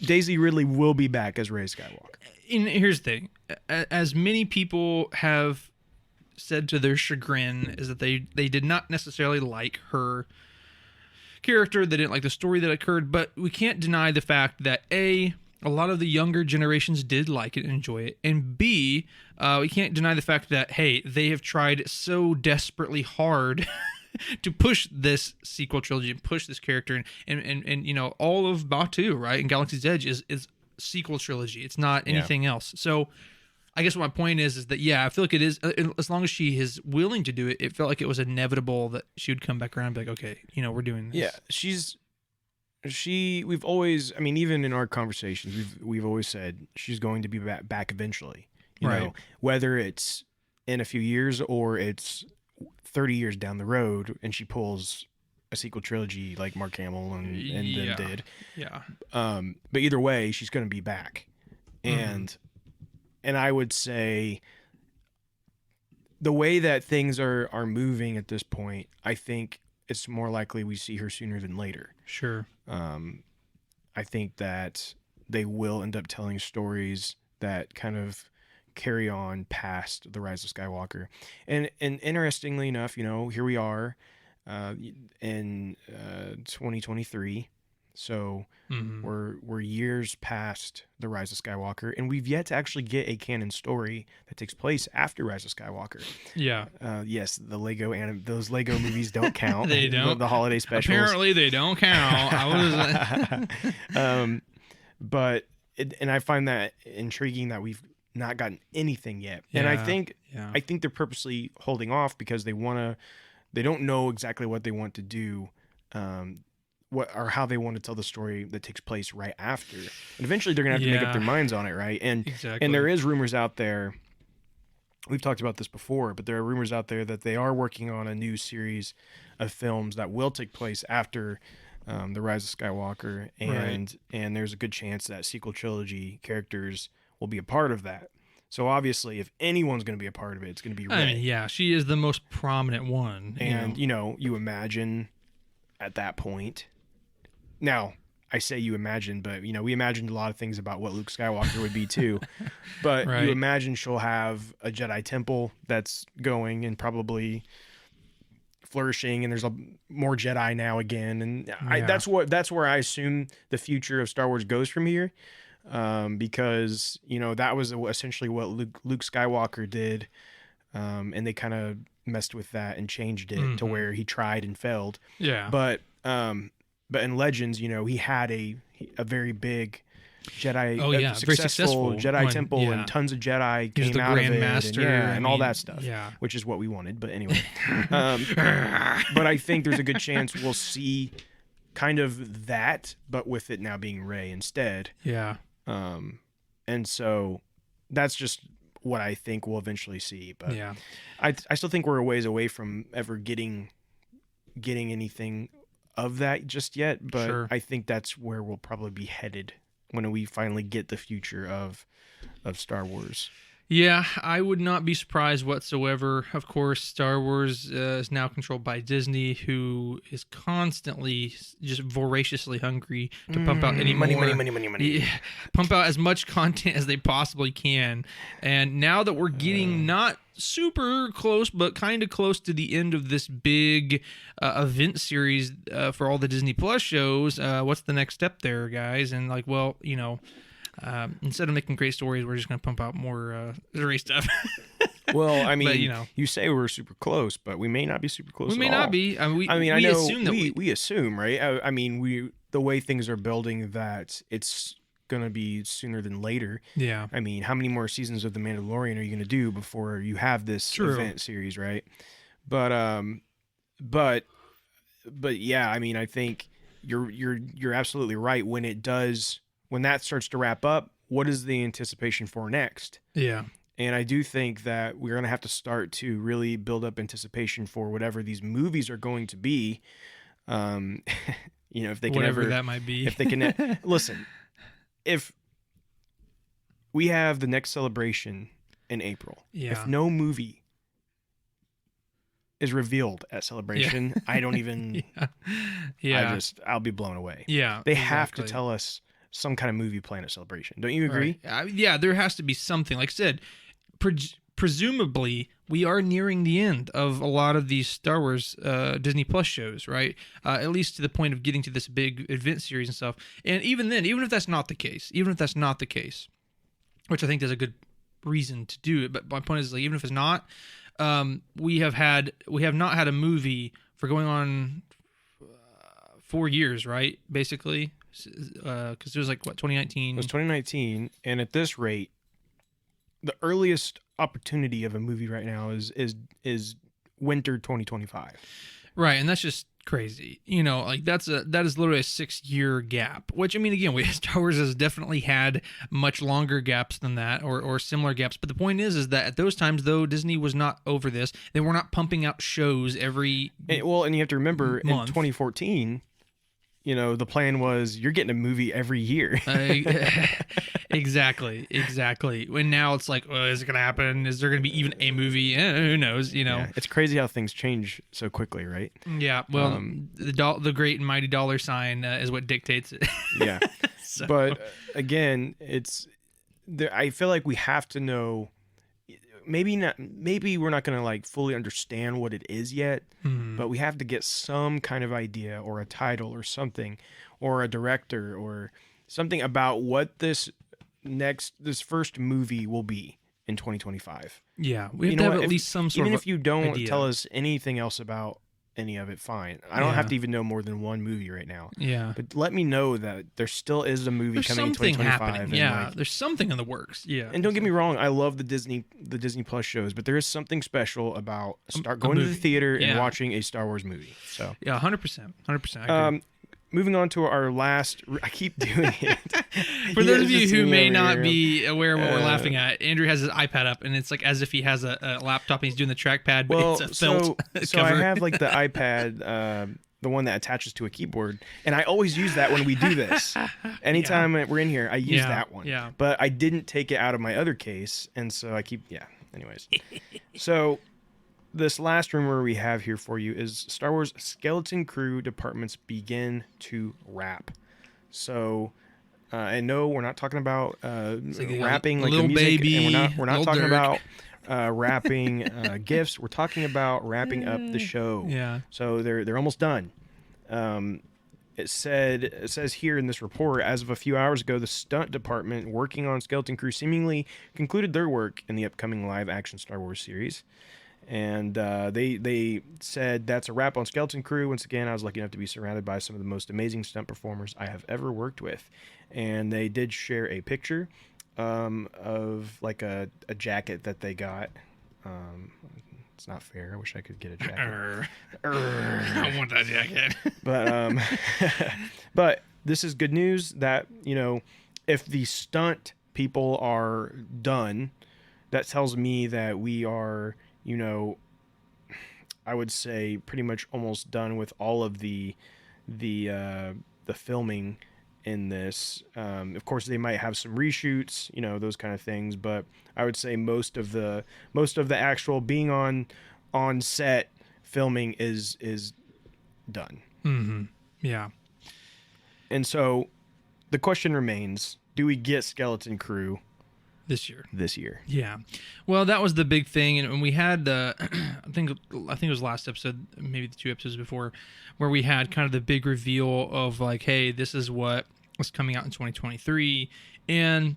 Daisy Ridley will be back as Rey Skywalker. And here's the thing. As many people have said to their chagrin is that they did not necessarily like her character. They didn't like the story that occurred, but we can't deny the fact that a lot of the younger generations did like it and enjoy it, and B, we can't deny the fact that, hey, they have tried so desperately hard to push this sequel trilogy and push this character, and all of Batuu, right, and Galaxy's Edge is sequel trilogy. It's not anything else. So I guess what my point is that, I feel like it is, as long as she is willing to do it, it felt like it was inevitable that she would come back around and be like, okay, we're doing this. Yeah, we've always, I mean, even in our conversations, we've always said she's going to be back eventually. You know, whether it's in a few years or it's 30 years down the road and she pulls a sequel trilogy like Mark Hamill and them did. Yeah. But either way, she's going to be back, and I would say the way that things are moving at this point, I think it's more likely we see her sooner than later. Sure. I think that they will end up telling stories that kind of carry on past the Rise of Skywalker. And interestingly enough, here we are in 2023. So we're years past the Rise of Skywalker, and we've yet to actually get a canon story that takes place after Rise of Skywalker. Yeah. Yes, those Lego movies don't count. They don't. The holiday specials. Apparently, they don't count. But I find that intriguing that we've not gotten anything yet, and I think they're purposely holding off because they don't know exactly what they want to do. Or how they want to tell the story that takes place right after, and eventually they're gonna have to make up their minds on it, right? And there is rumors out there. We've talked about this before, but there are rumors out there that they are working on a new series of films that will take place after the Rise of Skywalker, and there's a good chance that sequel trilogy characters will be a part of that. So obviously, if anyone's going to be a part of it, it's going to be Rey. I mean, she is the most prominent one, and you imagine at that point. Now, I say you imagine, but we imagined a lot of things about what Luke Skywalker would be too. But you imagine she'll have a Jedi temple that's going and probably flourishing, and there's more Jedi now again, and that's where I assume the future of Star Wars goes from here, because that was essentially what Luke Skywalker did, and they kind of messed with that and changed it to where he tried and failed. Yeah, but in Legends, he had a very big Jedi, very successful Jedi temple, and tons of Jedi came out of it, and all that stuff, which is what we wanted. But anyway, but I think there's a good chance we'll see kind of that, but with it now being Rey instead. Yeah. And so that's just what I think we'll eventually see. But I still think we're a ways away from ever getting anything of that just yet, but I think that's where we'll probably be headed when we finally get the future of Star Wars. Yeah, I would not be surprised whatsoever. Of course, Star Wars is now controlled by Disney, who is constantly just voraciously hungry to pump out any money. Pump out as much content as they possibly can. And now that we're getting not super close, but kind of close to the end of this big event series for all the Disney Plus shows, what's the next step there, guys? And instead of making great stories, we're just going to pump out more Rey stuff. Well, I mean, but, you say we're super close, but we may not be super close. We may at all. not be. I mean, I know assume that we assume, right? I mean, the way things are building, that it's going to be sooner than later. Yeah. I mean, how many more seasons of The Mandalorian are you going to do before you have this event series, right? But yeah, I mean, I think you're absolutely right. When that starts to wrap up, what is the anticipation for next? Yeah. And I do think that we're going to have to start to really build up anticipation for whatever these movies are going to be. If they can whatever that might be. If they can listen, if we have the next celebration in April, if no movie is revealed at Celebration, I don't even. I'll be blown away. Yeah, they have to tell us some kind of movie plan at Celebration. Don't you agree? Yeah, there has to be something. Like I said, presumably we are nearing the end of a lot of these Star Wars Disney Plus shows, right? At least to the point of getting to this big event series and stuff. And even then, even if that's not the case, which I think there's a good reason to do it, but my point is, like, even if it's not, we have not had a movie for going on 4 years, right? Basically. Because it was 2019. It was 2019, and at this rate, the earliest opportunity of a movie right now is winter 2025. Right, and that's just crazy. Like that is literally a 6-year gap, which I mean, again, Star Wars has definitely had much longer gaps than that, or similar gaps. But the point is that at those times, though, Disney was not over this. They were not pumping out shows every and you have to remember month. In 2014, the plan was you're getting a movie every year. Exactly. And now it's like, is it going to happen? Is there going to be even a movie? Who knows? Yeah, it's crazy how things change so quickly, right? Yeah. Well, the great and mighty dollar sign is what dictates it. Yeah. So. But again, I feel like we have to know. Maybe we're not going to like fully understand what it is yet, but we have to get some kind of idea or a title or something, or a director or something about what this first movie will be in 2025. Yeah, we have to have at least some sort of even if you don't idea. tell us anything else about any of it, fine. I don't have to even know more than one movie right now. Yeah. But let me know that there still is a movie coming in 2025. Happening. Yeah, there's something in the works. Yeah. And don't get me wrong, I love the Disney Plus shows, but there is something special about going to the theater and watching a Star Wars movie. So yeah, 100%. Moving on to our last, I keep doing it. For those of you who may not be aware of what we're laughing at, Andrew has his iPad up, and it's like as if he has a laptop and he's doing the trackpad, but it's a felt so cover. I have like the iPad, the one that attaches to a keyboard, and I always use that when we do this. Anytime we're in here, I use that one. Yeah. But I didn't take it out of my other case, and so I keep, anyways. So this last rumor we have here for you is Star Wars skeleton crew departments begin to wrap. So, and no, we're not talking about wrapping like the music, baby, and we're not talking Dirk. about wrapping gifts. We're talking about wrapping up the show. Yeah. So they're almost done. It says here in this report, as of a few hours ago, the stunt department working on Skeleton Crew seemingly concluded their work in the upcoming live-action Star Wars series. And they said that's a wrap on Skeleton Crew. Once again, I was lucky enough to be surrounded by some of the most amazing stunt performers I have ever worked with. And they did share a picture of like a jacket that they got. It's not fair. I wish I could get a jacket. I want that jacket. But this is good news that, if the stunt people are done, that tells me that we are, I would say pretty much almost done with all of the filming in this. Of course, they might have some reshoots, those kind of things, but I would say most of the actual being on set filming is done. Mm-hmm. Yeah. And so the question remains, do we get Skeleton Crew this year? Yeah. Well, that was the big thing, and we had I think it was last episode, maybe the 2 episodes before, where we had kind of the big reveal of like, hey, this is what was coming out in 2023, and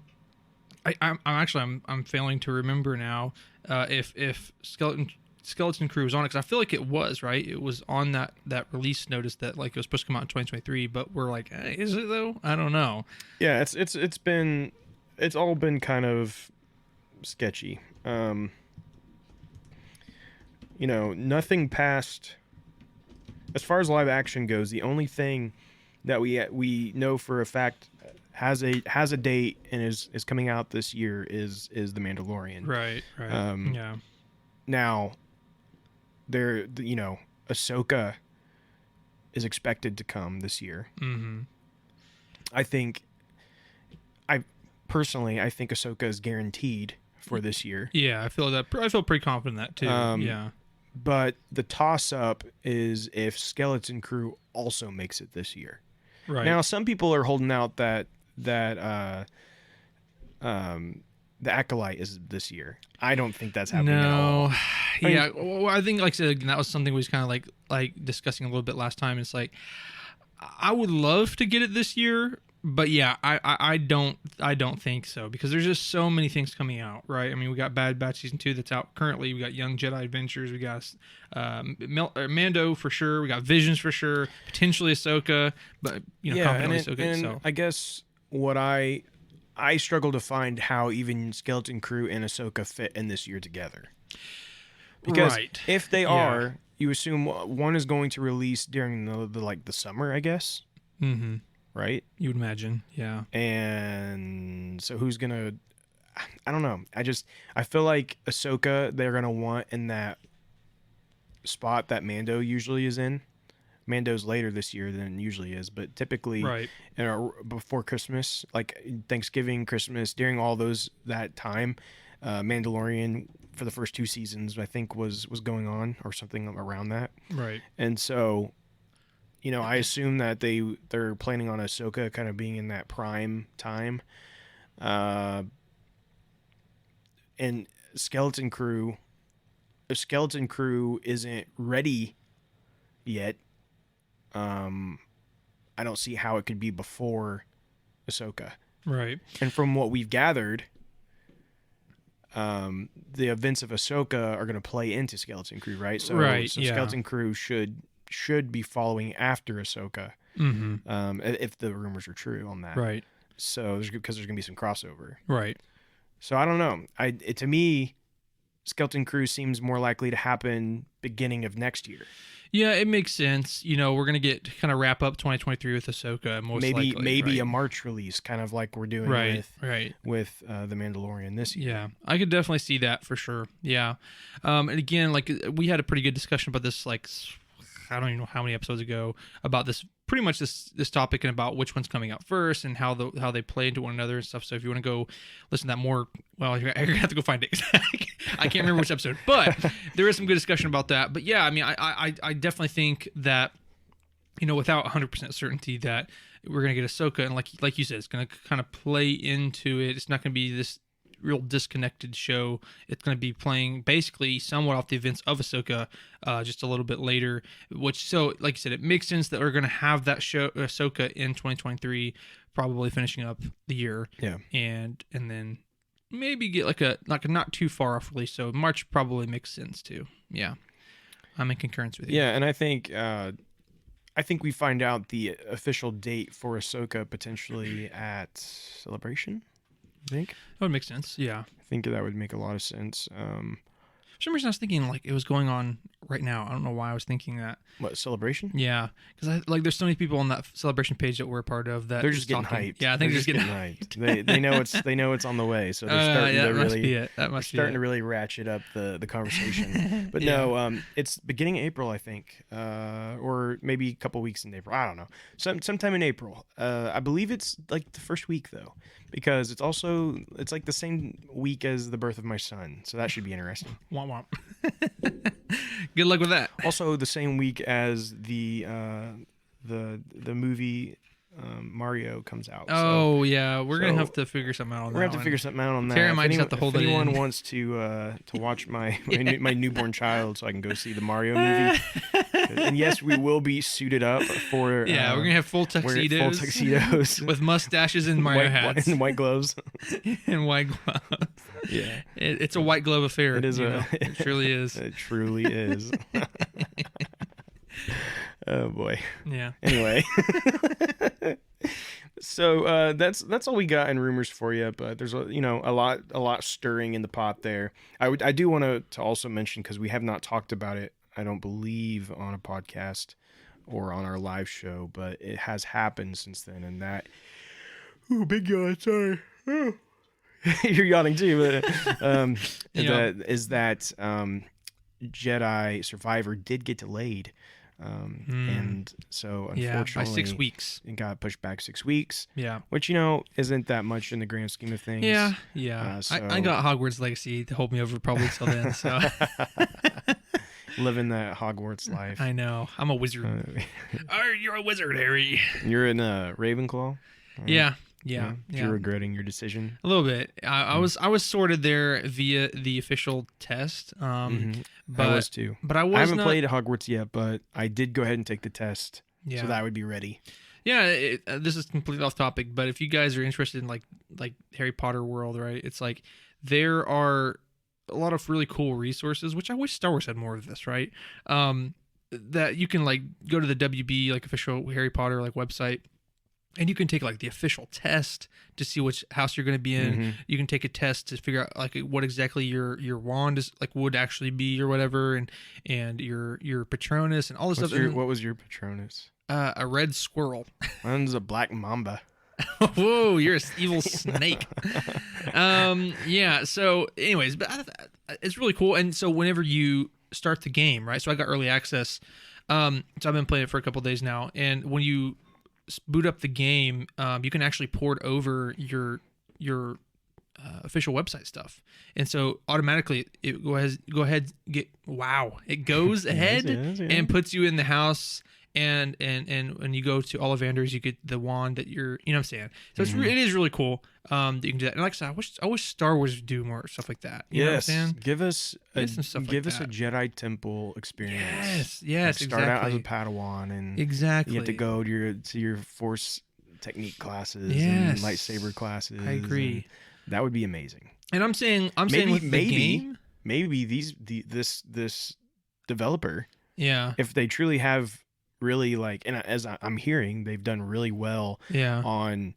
I'm failing to remember now if Skeleton Crew was on it, because I feel like it was, right? It was on that release notice that like it was supposed to come out in 2023, but we're like, hey, is it though? I don't know. Yeah, it's all been kind of sketchy. Nothing past, as far as live action goes, the only thing that we know for a fact has a date and is coming out this year is The Mandalorian. Right. Yeah. Now, Ahsoka is expected to come this year. Mm-hmm. I think Ahsoka is guaranteed for this year. Yeah, I feel pretty confident in that too. Yeah. But the toss-up is if Skeleton Crew also makes it this year. Right. Now, some people are holding out that the Acolyte is this year. I don't think that's happening at all. Yeah. Well, I think, like I said, that was something we was kind of like discussing a little bit last time. It's like, I would love to get it this year, but yeah, I don't think so, because there's just so many things coming out, right? I mean, we got Bad Batch Season 2 that's out currently. We got Young Jedi Adventures. We got Mando for sure. We got Visions for sure. Potentially Ahsoka, but confidently Ahsoka. And so I guess what I struggle to find how even Skeleton Crew and Ahsoka fit in this year together. Because Right. if they Yeah. are, you assume one is going to release during the summer, I guess, Mm-hmm. right? You would imagine. Yeah. And so who's gonna? I don't know. I feel like Ahsoka they're gonna want in that spot that Mando usually is in. Mando's later this year than it usually is, but typically Right. before Christmas, like Thanksgiving, Christmas, during all that time, Mandalorian for the first 2 seasons I think was going on or something around that. Right. And so, I assume that they're planning on Ahsoka kind of being in that prime time. And Skeleton Crew, if Skeleton Crew isn't ready yet, I don't see how it could be before Ahsoka. Right. And from what we've gathered, the events of Ahsoka are going to play into Skeleton Crew, right? So, Right, so yeah. Skeleton Crew should be following after Ahsoka, Mm-hmm. if the rumors are true on that. Right. So, because there's going to be some crossover. Right. So I don't know. To me, Skeleton Crew seems more likely to happen beginning of next year. Yeah, it makes sense. We're gonna get kind of wrap up 2023 with Ahsoka, most likely. Maybe right? a March release, kind of like we're doing right. with the Mandalorian this year. Yeah, I could definitely see that for sure. Yeah, and again, like we had a pretty good discussion about this, like I don't even know how many episodes ago, about this pretty much this topic and about which one's coming out first and how they play into one another and stuff. So if you want to go listen to that more, well, you're gonna have to go find it. I can't remember which episode, but there is some good discussion about that. But yeah, I mean, I definitely think that without 100% certainty that we're gonna get Ahsoka, and like you said, it's gonna kind of play into it. It's not gonna be this real disconnected show. It's going to be playing basically somewhat off the events of Ahsoka, just a little bit later. So like you said, it makes sense that we're going to have that show Ahsoka in 2023, probably finishing up the year. Yeah, and then maybe get like a not too far off release. So March probably makes sense too. Yeah, I'm in concurrence with you. Yeah, and I think we find out the official date for Ahsoka potentially at Celebration. I think that would make sense. Yeah, I think that would make a lot of sense. For some reason, I was thinking like it was going on right now. I don't know why I was thinking that. What, Celebration? Yeah, because there's so many people on that Celebration page that we're a part of that they're just getting talking. hyped. Yeah, I think they're they're just getting hyped. They know it's on the way, so they're starting to really to really ratchet up the conversation. But no, it's beginning of April, I think, or maybe a couple weeks in April. I don't know. Sometime in April. I believe it's like the first week though, because it's like the same week as the birth of my son, so that should be interesting. Womp womp. Good luck with that. Also, the same week as the movie Mario comes out. Oh yeah, we're gonna have to figure something out on that. We're gonna have to figure something out on that. Tara might just have to hold it in. If anyone wants to watch my newborn child, so I can go see the Mario movie. And yes, we will be suited up for. Yeah, we're gonna have full tuxedos. With mustaches and Mario hats and white gloves. And white gloves. Yeah, it's a white glove affair. It is it truly is. It truly is. Oh boy. Yeah. Anyway. So that's all we got in rumors for you, but there's a lot stirring in the pot there. I do want to also mention, because we have not talked about it, I don't believe, on a podcast or on our live show, but it has happened since then, and that big yawn, sorry. You're yawning too, but that Jedi Survivor did get delayed. And so unfortunately, by 6 weeks, it got pushed back 6 weeks. Yeah, which isn't that much in the grand scheme of things. Yeah. I got Hogwarts Legacy to hold me over probably till then. So living that Hogwarts life. I know. I'm a wizard. You're a wizard, Harry. You're in Ravenclaw. Right? Yeah. You're regretting your decision a little bit. I was sorted there via the official test. But I was too. But I haven't played Hogwarts yet, but I did go ahead and take the test, so that I would be ready. Yeah, this is completely off topic, but if you guys are interested in like Harry Potter world, right? It's like there are a lot of really cool resources, which I wish Star Wars had more of this, right? That you can like go to the WB like official Harry Potter like website. And you can take like the official test to see which house you're going to be in. Mm-hmm. You can take a test to figure out like what exactly your wand is like would actually be or whatever, and your Patronus and all this stuff. What was your Patronus? A red squirrel. Mine's a black mamba. Whoa, you're an evil snake. Yeah. So, anyways, but it's really cool. And so, whenever you start the game, right? So, I got early access. So I've been playing it for a couple days now, and when you boot up the game, you can actually port over your official website stuff, and so automatically it it goes ahead and puts you in the house. And when you go to Ollivanders, you get the wand that you're, you know what I'm saying? So it is really cool that you can do that. And like I said, I wish Star Wars would do more stuff like that. You know what I'm saying? Give us a that. Jedi Temple experience. Yes, like start exactly. out as a Padawan and exactly. you have to go to your Force technique classes Yes. and lightsaber classes. I agree. That would be amazing. And I'm saying with the game, maybe this developer, yeah, if they truly have really like, and as I'm hearing, they've done really well on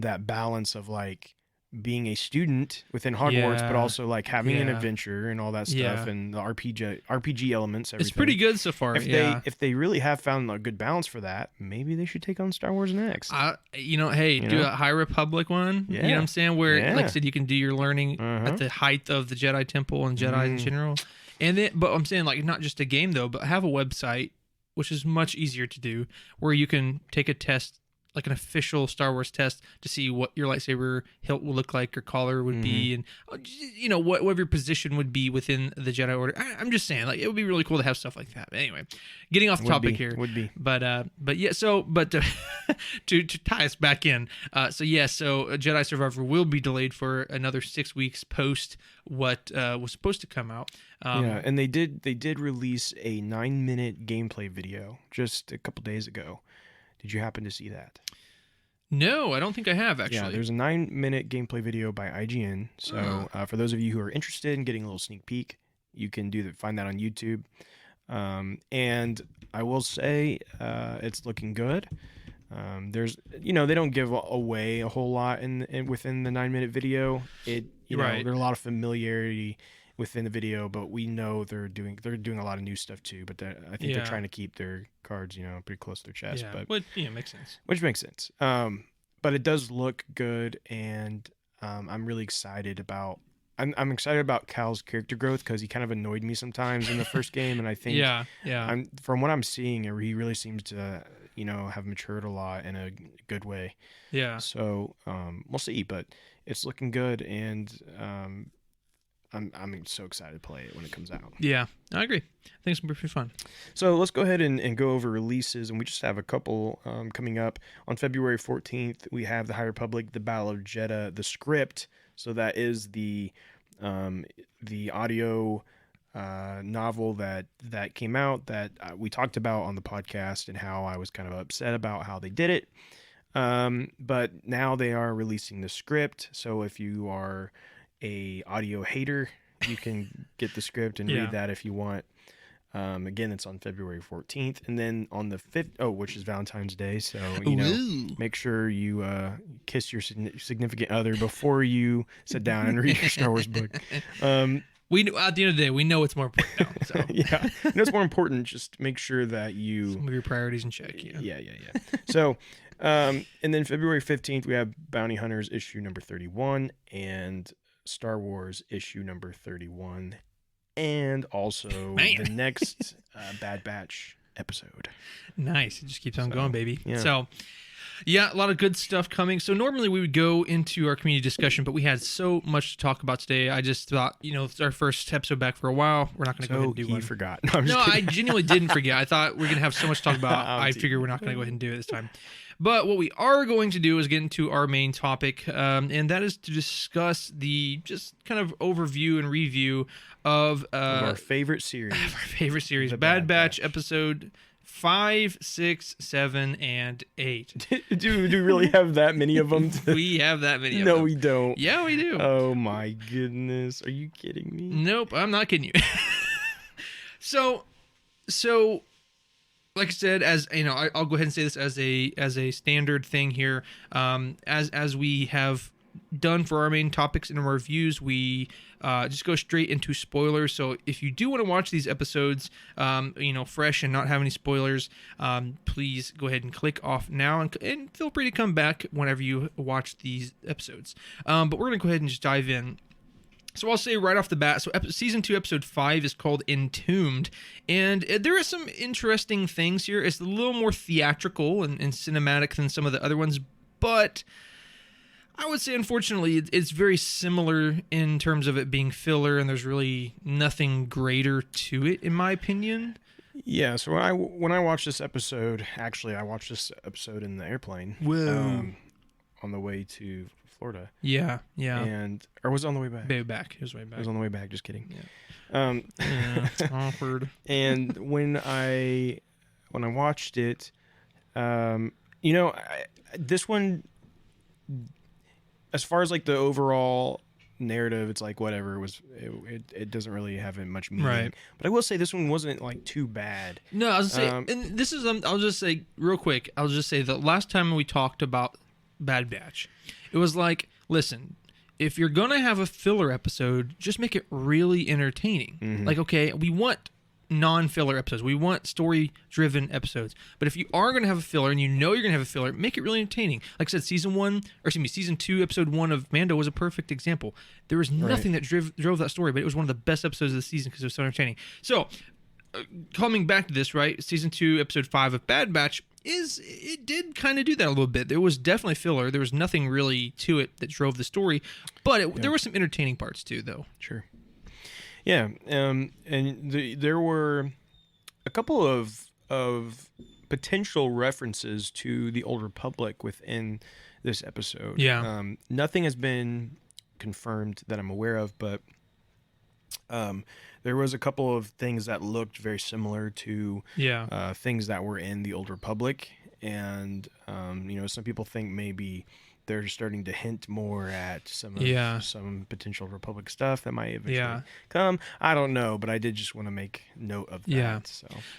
that balance of like being a student within Hogwarts, but also like having an adventure and all that stuff and the RPG elements. Everything. It's pretty good so far. If they really have found a good balance for that, maybe they should take on Star Wars next. Do a High Republic one. Yeah. You know what I'm saying? Where like I said, you can do your learning at the height of the Jedi Temple and Jedi in general. And then, but I'm saying like not just a game though, but have a website, which is much easier to do, where you can take a test, like an official Star Wars test, to see what your lightsaber hilt will look like, your collar would be, and what your position would be within the Jedi Order. I'm just saying, like it would be really cool to have stuff like that. But anyway, getting off the topic here, but yeah. So, but to tie us back in, so Jedi Survivor will be delayed for another 6 weeks post what was supposed to come out. And they did release a 9-minute gameplay video just a couple days ago. Did you happen to see that? No, I don't think I have, actually. Yeah, there's a 9-minute gameplay video by IGN. So for those of you who are interested in getting a little sneak peek, you can find that on YouTube. And I will say it's looking good. There's, they don't give away a whole lot within the 9-minute video. There's a lot of familiarity within the video, but we know they're doing a lot of new stuff too. But I think they're trying to keep their cards, pretty close to their chest. Yeah, but makes sense. Which makes sense. But it does look good, and I'm really excited about. I'm excited about Cal's character growth because he kind of annoyed me sometimes in the first game, and I think from what I'm seeing, he really seems to have matured a lot in a good way. Yeah. So we'll see, but it's looking good, and I'm so excited to play it when it comes out. Yeah, I agree. I think it's going to be pretty fun. So let's go ahead and go over releases, and we just have a couple coming up. On February 14th, we have the High Republic, The Battle of Jeddah, the script. So that is the audio novel that came out that we talked about on the podcast and how I was kind of upset about how they did it. But now they are releasing the script. So if you are a audio hater, you can get the script and read that if you want. Again, it's on February 14th, and then on the 5th, which is Valentine's Day, so make sure you kiss your significant other before you sit down and read your Star Wars book. We at the end of the day, we know it's more important now. So yeah, it's more important. Just make sure that you some of your priorities in check. Yeah. So, and then February 15th, we have Bounty Hunters issue number 31 and Star Wars issue number 31. And also the next Bad Batch episode. Nice. It just keeps on going, baby. Yeah. So, yeah, a lot of good stuff coming. So normally we would go into our community discussion, but we had so much to talk about today. I just thought, it's our first episode back for a while. We're not going to go ahead and do one. Forgot. No, I genuinely didn't forget. I thought we were going to have so much to talk about. I figured we're not going to go ahead and do it this time. But what we are going to do is get into our main topic, and that is to discuss the just kind of overview and review of our favorite series. Bad Batch episode 5, 6, 7, and 8. do we really have that many of them? We have that many of them. No, we don't. Yeah, we do. Oh my goodness. Are you kidding me? Nope, I'm not kidding you. So like I said, as you know, I'll go ahead and say this as a standard thing here. As we have done for our main topics in our reviews, we just go straight into spoilers. So if you do want to watch these episodes, fresh and not have any spoilers, please go ahead and click off now and feel free to come back whenever you watch these episodes. But we're gonna go ahead and just dive in. So I'll say right off the bat, so Season 2, Episode 5 is called Entombed, and there are some interesting things here. It's a little more theatrical and cinematic than some of the other ones, but I would say, unfortunately, it's very similar in terms of it being filler, and there's really nothing greater to it, in my opinion. Yeah, so when I watched this episode, actually, I watched this episode in the airplane. Whoa. On the way to Florida. Yeah. Or was it on the way back? Way back. It was way back. It was on the way back, just kidding. Yeah. It's awkward. And when I watched it, this one, as far as like the overall narrative, it's like whatever. It doesn't really have much meaning. Right. But I will say this one wasn't like too bad. No, I was gonna say, and this is I'll just say real quick. I'll just say the last time we talked about Bad Batch, it was like, listen, if you're gonna have a filler episode, just make it really entertaining. Mm-hmm. Like, okay, we want non-filler episodes, we want story-driven episodes, but if you are gonna have a filler and you know you're gonna have a filler, make it really entertaining. Like I said, Season 2, Episode 1 of Mando was a perfect example. There was nothing that drove that story, but it was one of the best episodes of the season because it was so entertaining. So, coming back to this, right? Season 2, Episode 5 of Bad Batch it did kind of do that a little bit. There was definitely filler. There was nothing really to it that drove the story, but there were some entertaining parts too, though. Sure. Yeah, and there were a couple of potential references to the Old Republic within this episode. Yeah. Nothing has been confirmed that I'm aware of, but there was a couple of things that looked very similar to things that were in the Old Republic, and some people think maybe they're starting to hint more at some potential Republic stuff that might eventually come. I don't know, but I did just want to make note of that. Yeah.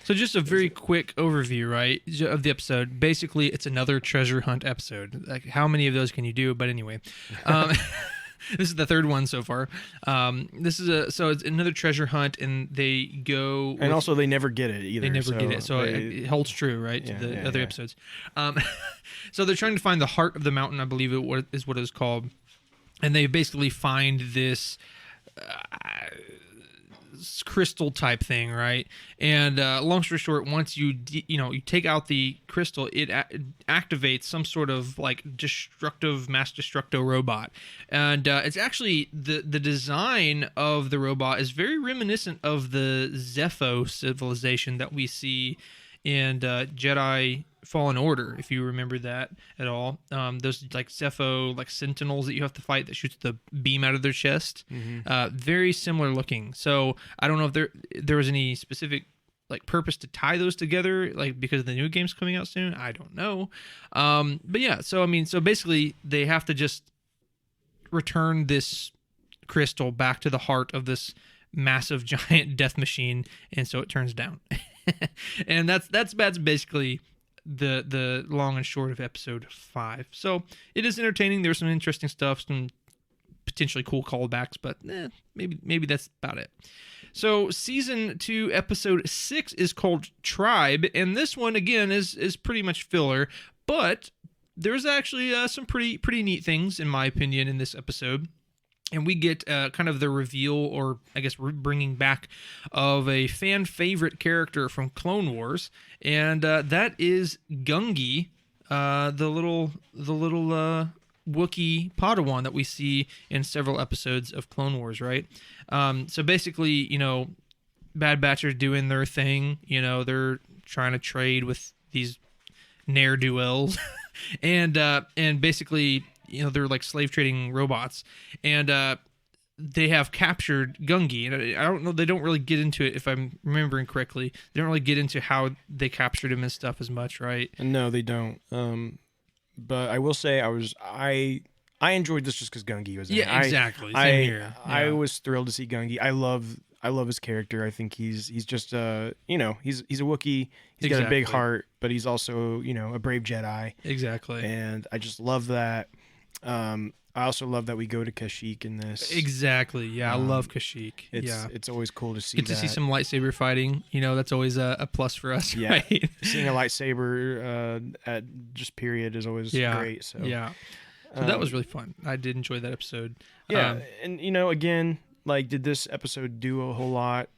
So just a very quick overview, right, of the episode. Basically, it's another treasure hunt episode. Like, how many of those can you do? But anyway. This is the third one so far. So it's another treasure hunt, and they go. And also, they never get it either. They never get it, so it holds true, right, to the other episodes. So they're trying to find the heart of the mountain, I believe is what it's called, and they basically find this crystal type thing, right? And long story short, once you take out the crystal, it activates some sort of like mass destructo robot, and it's actually the design of the robot is very reminiscent of the Zepho civilization that we see in Jedi Fallen Order, if you remember that at all. Those like Zepho, like sentinels that you have to fight that shoots the beam out of their chest. Mm-hmm. Very similar looking. So I don't know if there was any specific like purpose to tie those together, like because the new game's coming out soon. I don't know. But yeah, so basically they have to just return this crystal back to the heart of this massive giant death machine, and so it turns down. And that's basically the long and short of episode 5. So it is entertaining. There's some interesting stuff, some potentially cool callbacks, but maybe that's about it. So season 2, episode 6 is called Tribe, and this one again is pretty much filler, but there's actually some pretty neat things in my opinion in this episode. And we get kind of the reveal, or I guess bringing back, of a fan favorite character from Clone Wars, and that is Gungi, the little Wookiee Padawan that we see in several episodes of Clone Wars, right? So basically, Bad Batch are doing their thing. They're trying to trade with these ne'er-do-wells, and basically, they're like slave trading robots, and they have captured Gungi. And I don't know, they don't really get into it, if I'm remembering correctly. They don't really get into how they captured him and stuff as much, right? No, they don't. But I will say I enjoyed this just because Gungi was in it. Yeah, exactly. Same here. Yeah. I was thrilled to see Gungi. I love I love his character. I think he's just you know, he's a Wookiee. He's got a big Exactly. heart, but he's also, you know, a brave Jedi. Exactly. And I just love that. I also love that we go to Kashyyyk in this. Exactly. Yeah, I love Kashyyyk. It's always cool to see Get to see some lightsaber fighting. You know, that's always a plus for us, Yeah, right? seeing a lightsaber at just period is always great. So yeah. So that was really fun. I did enjoy that episode. Yeah, and you know, again, like, did this episode do a whole lot?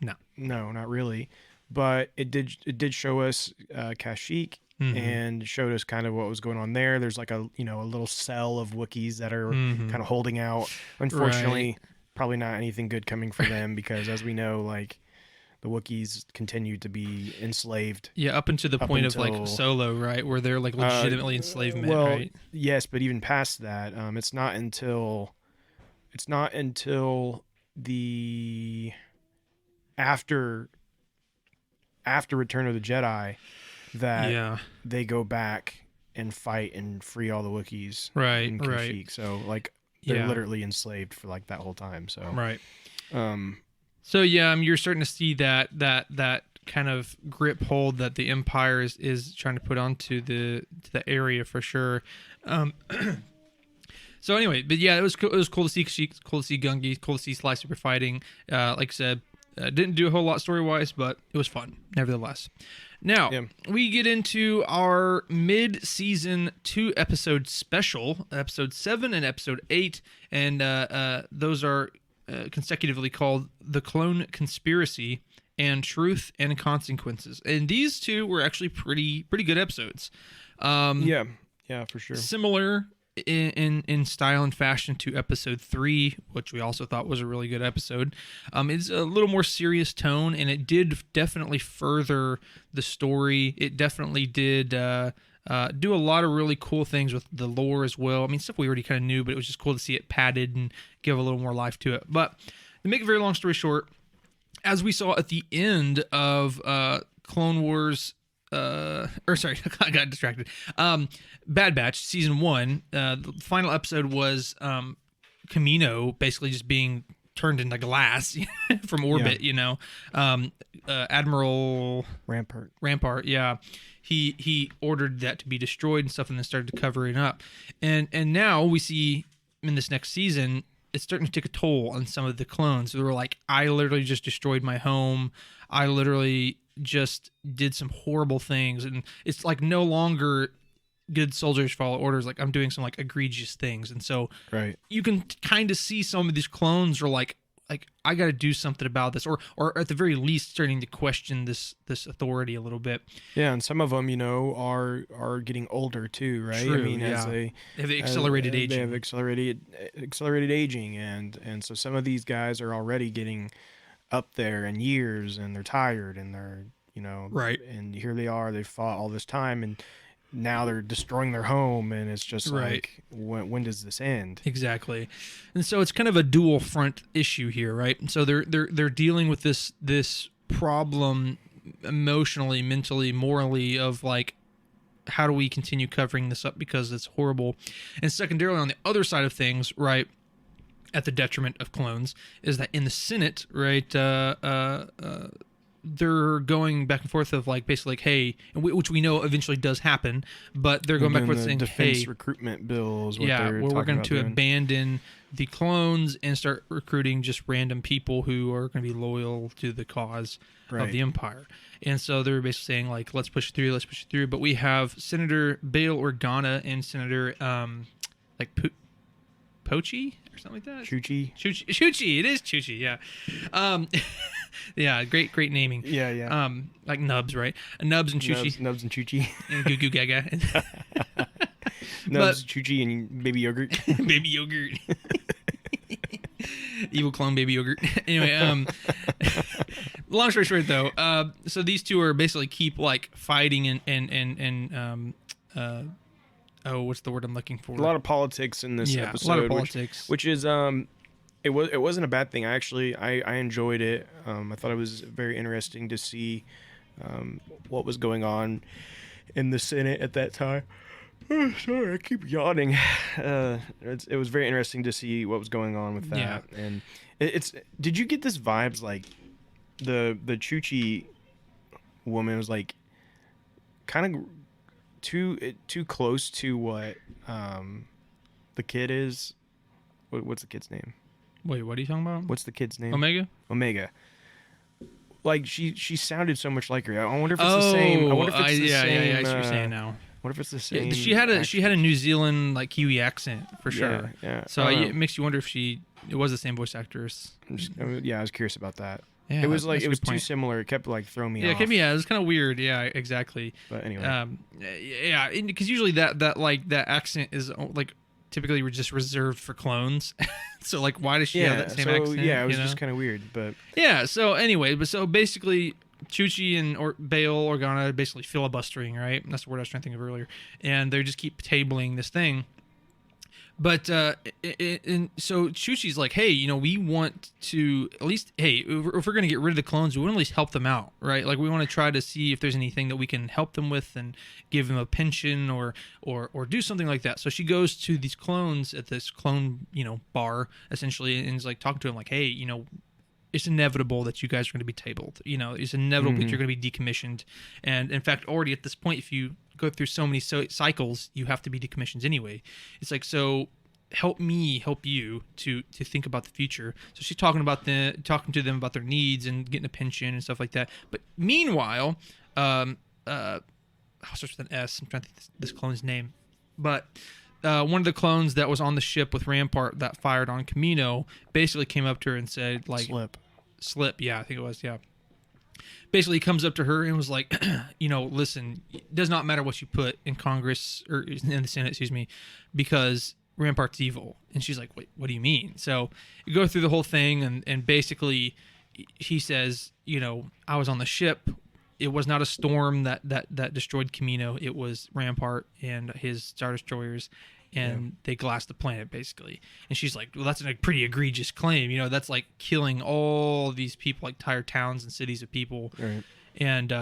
No. No, not really. But it did show us Kashyyyk and showed us kind of what was going on there. There's like a little cell of Wookiees that are kind of holding out. Unfortunately, probably not anything good coming for them because, as we know, like, the Wookiees continue to be enslaved. Yeah, up until the point of like Solo, right, where they're like legitimately enslavement. Well, right? Yes, but even past that, it's not until the after Return of the Jedi that they go back and fight and free all the Wookiees in Kashyyyk. So like they're literally enslaved for like that whole time. So So yeah, you're starting to see that kind of grip hold that the Empire is trying to put onto the area for sure. So anyway, but yeah, it was cool to see Kashyyyk, cool to see Gungi, cool to see lightsaber fighting. Like I said, didn't do a whole lot story-wise, but it was fun nevertheless. Now, we get into our mid-season 2-episode special, episode 7 and episode 8, and those are consecutively called The Clone Conspiracy and Truth and Consequences. And these two were actually pretty good episodes. Yeah, for sure. Similar in style and fashion to episode 3, which we also thought was a really good episode. It's a little more serious tone, and it did definitely further the story. It definitely did do a lot of really cool things with the lore as well. I mean, stuff we already kind of knew, but it was just cool to see it padded and give a little more life to it. But to make a very long story short, as we saw at the end of Clone Wars, I got distracted. Bad Batch season 1. The final episode was Kamino basically just being turned into glass from orbit. You know, Admiral Rampart. Yeah, he ordered that to be destroyed and stuff, and then started to cover it up. And now we see in this next season, it's starting to take a toll on some of the clones. They were like, I literally just destroyed my home. I literally just did some horrible things, and it's like no longer good soldiers follow orders. Like, I'm doing some like egregious things, and so you can kind of see some of these clones are like I got to do something about this, or at the very least starting to question this authority a little bit. Yeah, and some of them, you know, are getting older too, right? True, I mean, as they have accelerated aging. They have accelerated aging, and so some of these guys are already getting up there in years, and they're tired, and they're, you know, and here they are, they fought all this time, and now they're destroying their home, and it's just like, when does this end? Exactly. And so it's kind of a dual front issue here, right? And so they're dealing with this problem emotionally, mentally, morally, of like, how do we continue covering this up because it's horrible? And secondarily, on the other side of things, right, at the detriment of clones, is that in the Senate, right, they're going back and forth of like, basically like, hey, which we know eventually does happen, but they're going back and forth saying, defense hey, recruitment bills. We're going to abandon the clones and start recruiting just random people who are going to be loyal to the cause of the Empire. And so they're basically saying like, let's push it through. But we have Senator Bail Organa and Senator Pochi or something like that. Chuchi. It is Chuchi. Yeah. Yeah. Great naming. Yeah. Like Nubs, right? Nubs and Chuchi. Nubs and Chuchi. And Goo Goo Gaga. Nubs, Chuchi, and Baby Yogurt. Baby Yogurt. Evil clone Baby Yogurt. Anyway, long story short though, so these two are basically keep like fighting and what's the word I'm looking for? A lot of politics in this episode. A lot of politics. Which is it wasn't a bad thing. I enjoyed it. I thought it was very interesting to see what was going on in the Senate at that time. Sorry, I keep yawning. It was very interesting to see what was going on with that. Yeah. And it's. Did you get this vibes like the Chuchi woman was like kind of too close to what the kid is? What's the kid's name? Wait, what are you talking about? What's the kid's name? Omega. Like she sounded so much like her. I wonder if it's the same. I wonder if it's the same. Yeah. I see what you're saying now. What if it's the same? Yeah, she had a New Zealand like Kiwi accent for sure. Yeah. So it makes you wonder if it was the same voice actress. I was curious about that. Yeah, it was like that's a it was good too point. similar. It kept like throwing me Yeah, off. it was kind of weird. Yeah, exactly. But anyway, yeah, because usually that accent is like typically just reserved for clones. So like, why does she have that same accent? Yeah, it was just kind of weird. But yeah. So anyway, so basically, Chuchi and Bail Organa basically filibustering, right? That's the word I was trying to think of earlier. And they just keep tabling this thing. But and so Chuchi's like, hey, we want to at least, hey, if we're going to get rid of the clones, we want to at least help them out, right? Like we want to try to see if there's anything that we can help them with and give them a pension or do something like that. So she goes to these clones at this clone, bar essentially, and is like talking to them like, hey, it's inevitable that you guys are going to be tabled. It's inevitable that you're going to be decommissioned. And in fact, already at this point, if you go through so many cycles, you have to be decommissioned anyway. It's like, so help me help you to think about the future. So she's talking to them about their needs and getting a pension and stuff like that. But meanwhile, I'll start with an S. I'm trying to think this clone's name. But one of the clones that was on the ship with Rampart that fired on Camino basically came up to her and said, like, Slip, yeah, I think it was, yeah. Basically, he comes up to her and was like, listen, it does not matter what you put in Congress or in the Senate, excuse me, because Rampart's evil. And she's like, wait, what do you mean? So you go through the whole thing, and basically he says, I was on the ship. It was not a storm that destroyed Camino. It was Rampart and his Star Destroyers, and they glassed the planet, basically. And she's like, well, that's a pretty egregious claim. That's like killing all these people, like entire towns and cities of people. Right. And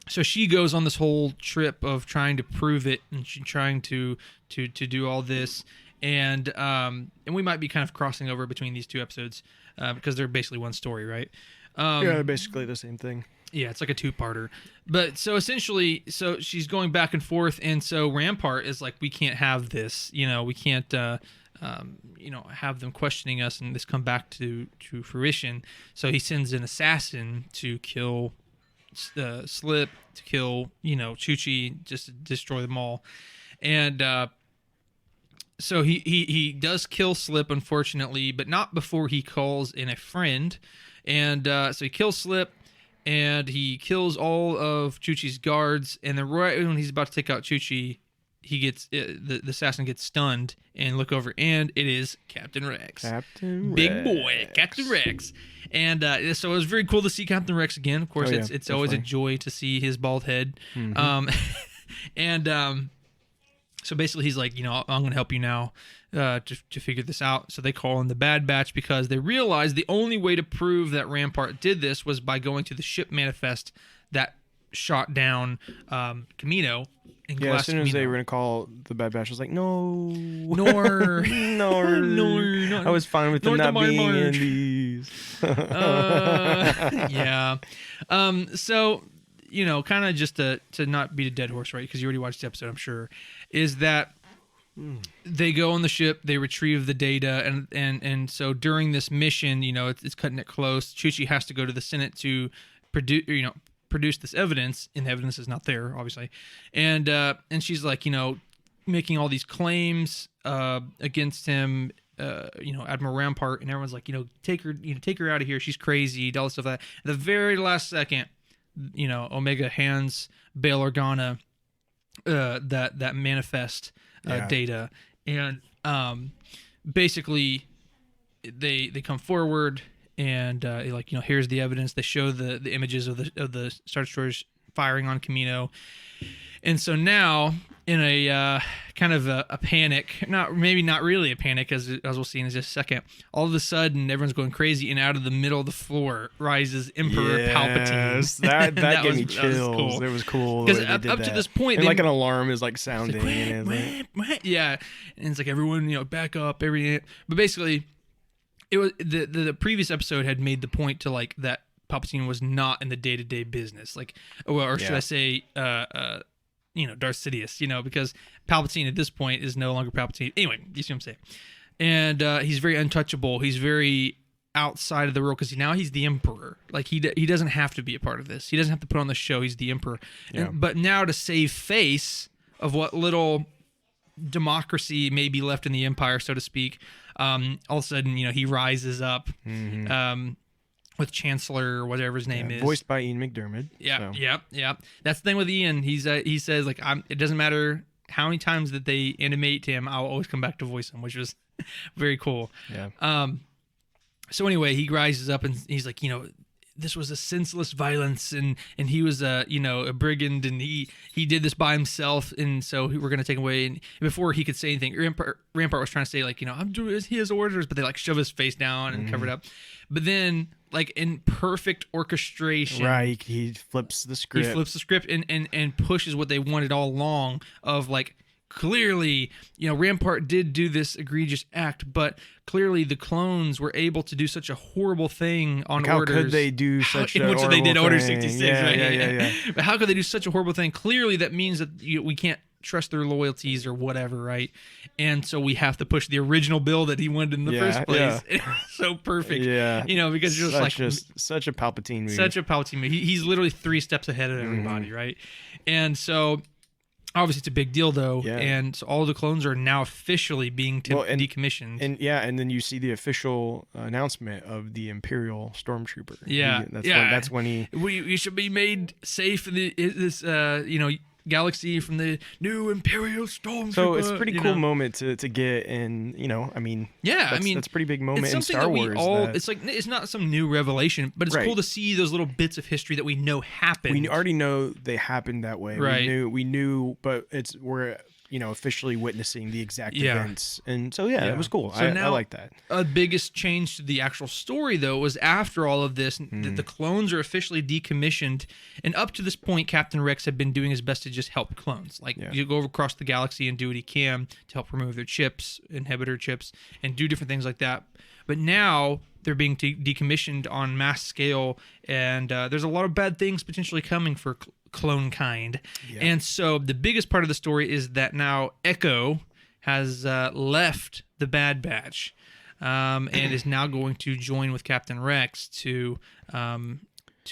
so she goes on this whole trip of trying to prove it, and she's trying to do all this. And we might be kind of crossing over between these two episodes because they're basically one story, right? Yeah, basically the same thing. Yeah, it's like a two-parter. But so essentially, so she's going back and forth, and so Rampart is like, we can't have this. We can't, have them questioning us and this come back to fruition. So he sends an assassin to kill Slip, to kill, Chuchi, just to destroy them all. And so he does kill Slip, unfortunately, but not before he calls in a friend. And so he kills Slip, and he kills all of Chuchi's guards. And then right when he's about to take out Chuchi, he gets the assassin gets stunned and look over, and it is Captain Rex. Big boy, Captain Rex. And so it was very cool to see Captain Rex again. Of course, it's always a joy to see his bald head. Mm-hmm. So basically he's like, I'm going to help you now to figure this out. So they call in the Bad Batch because they realized the only way to prove that Rampart did this was by going to the ship manifest that shot down Camino. As soon as they were going to call the Bad Batch, I was like, no. Nor. I was fine with them not being in these. Yeah. So, kind of just to not beat a dead horse, right? Because you already watched the episode, I'm sure, is that they go on the ship, they retrieve the data, and so during this mission, it's cutting it close. Chuchi has to go to the Senate to produce this evidence, and the evidence is not there, obviously. And she's like, making all these claims against him, Admiral Rampart, and everyone's like, take her out of here. She's crazy, all this stuff. At the very last second, Omega hands Bail Organa that manifest data, and basically they come forward and here's the evidence. They show the images of the Star Destroyers firing on Camino, and so now in a kind of a panic, not really a panic, as we'll see in just a second. All of a sudden, everyone's going crazy, and out of the middle of the floor rises Emperor Palpatine. That gave me chills. It was cool because up to this point, and like an alarm is like sounding, and yeah, and it's like everyone back up, everything. But basically, it was the previous episode had made the point to like that Palpatine was not in the day-to-day business, like, or should I say, Darth Sidious, because Palpatine at this point is no longer Palpatine. Anyway, you see what I'm saying? And he's very untouchable. He's very outside of the world because now he's the Emperor. Like he doesn't have to be a part of this. He doesn't have to put on the show. He's the Emperor. Yeah. But now to save face of what little democracy may be left in the Empire, so to speak, all of a sudden, he rises up. With Chancellor or whatever his name is, voiced by Ian McDermott. Yeah, yeah. That's the thing with Ian. He says like, it doesn't matter how many times that they animate him, I'll always come back to voice him, which was very cool. Yeah. So anyway, he rises up and he's like, this was a senseless violence, and he was a brigand, and he did this by himself, and so we're gonna take him away. And before he could say anything, Rampart was trying to say like, I'm doing his orders, but they like shove his face down and cover it up. But then, like in perfect orchestration, right? He flips the script. And pushes what they wanted all along of like. Clearly, Rampart did do this egregious act, but clearly the clones were able to do such a horrible thing on orders. How could they do such a horrible thing? They did Order 66, yeah, right? Yeah. But how could they do such a horrible thing? Clearly, that means that we can't trust their loyalties or whatever, right? And so we have to push the original bill that he wanted in the first place. Yeah. So perfect. Yeah. Because you're such a Palpatine movie. Such a Palpatine movie. He's literally 3 steps ahead of everybody, right? And so... Obviously, it's a big deal, though, and so all the clones are now officially being decommissioned. And then you see the official announcement of the Imperial Stormtrooper. Yeah, that's when we should be made safe in this galaxy from the new Imperial Stormtrooper. So it's a pretty cool moment to get, and that's a pretty big moment in Star Wars. It's not some new revelation, but it's cool to see those little bits of history that we know happened. We already know they happened that way. Right. We knew, but we're officially witnessing the exact events. And so, it was cool. So I like that. A biggest change to the actual story, though, was after all of this, that the clones are officially decommissioned. And up to this point, Captain Rex had been doing his best to just help clones. You go across the galaxy and do what he can to help remove their chips, inhibitor chips, and do different things like that. But now they're being decommissioned on mass scale, and there's a lot of bad things potentially coming for clone kind. And so the biggest part of the story is that now Echo has left the Bad Batch and is now going to join with Captain Rex to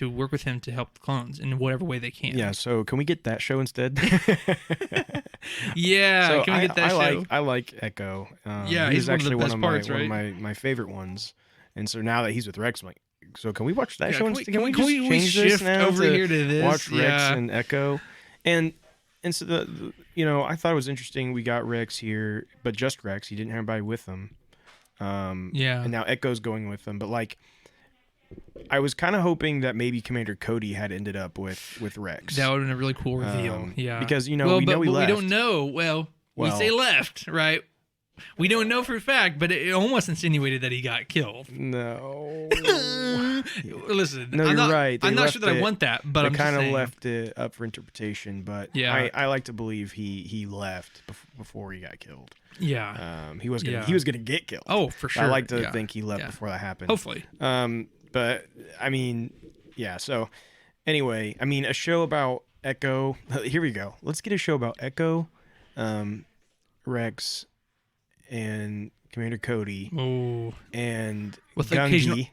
work with him to help the clones in whatever way they can. Yeah, so can we get that show instead? Yeah, so can we get that show? I like Echo. He's actually one of the best parts, one of my favorite ones. And so now that he's with Rex, I'm like, so can we watch that show instead? Can we change shift this now over here to this? Watch Rex and Echo, and so I thought it was interesting. We got Rex here, but just Rex. He didn't have anybody with him. And now Echo's going with them, but like, I was kind of hoping that maybe Commander Cody had ended up with Rex. That would have been a really cool reveal. Because we know he left. We don't know. Well, we say left, right? We don't know for a fact, but it almost insinuated that he got killed. No. Listen, no, you're right. I'm not sure that I want that, but I'm kind of left it up for interpretation. But I like to believe he left before he got killed. Yeah. He was gonna get killed. Oh, for sure. I like to think he left before that happened. Hopefully. But I mean, So anyway, I mean, a show about Echo. Here we go. Let's get a show about Echo, Rex, and Commander Cody, and with Gungi.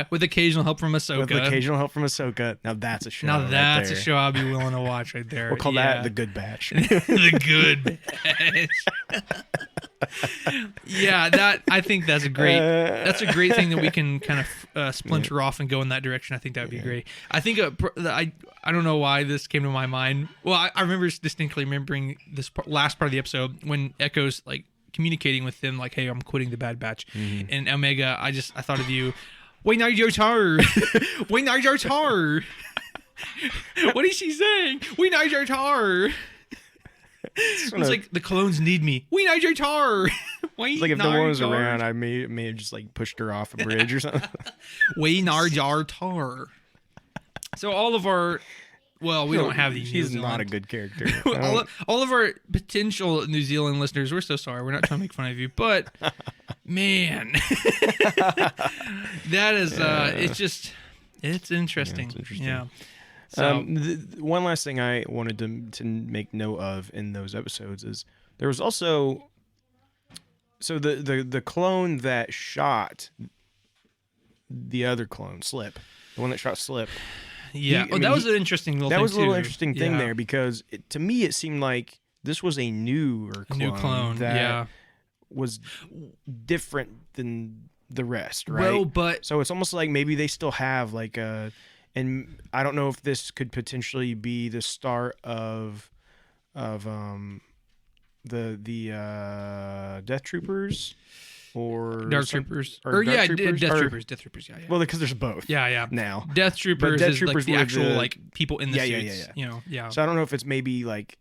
With occasional help from Ahsoka. Now that's a show. Now that's a show I'll be willing to watch right there. We'll call that the Good Batch. The Good Batch. I think that's a great thing that we can kind of splinter off and go in that direction. I think that would be great. I think I don't know why this came to my mind. Well, I remember distinctly remembering this last part of the episode when Echo's like communicating with them, like, "Hey, I'm quitting the Bad Batch," and Omega. I thought of you. Wait, now your tar. Wait, now your tar. What is she saying? Wait, now your tar. It's like the clones need me. We need your tar. Like if the one was around, I may have just like pushed her off a bridge or something. We need your tar. So all of our, well, we don't have these. She's not a good character. all of our potential New Zealand listeners, we're so sorry. We're not trying to make fun of you, but man, that is it's interesting. Yeah, it's interesting. Yeah. So one last thing I wanted to make note of in those episodes is there was also the clone that shot the other clone, Slip, the one that shot Slip. Yeah, that was an interesting little thing. That was a little too. interesting thing there because to me it seemed like this was a newer clone that was different than the rest, right? Well, but so it's almost like maybe they still have like a, and I don't know if this could potentially be the start of the Death Troopers. Or Dark Troopers, Death Troopers, yeah. Well, because there's both. Yeah. Now, Death Troopers is like the actual like people in the suits. You know, yeah. So I don't know if it's maybe like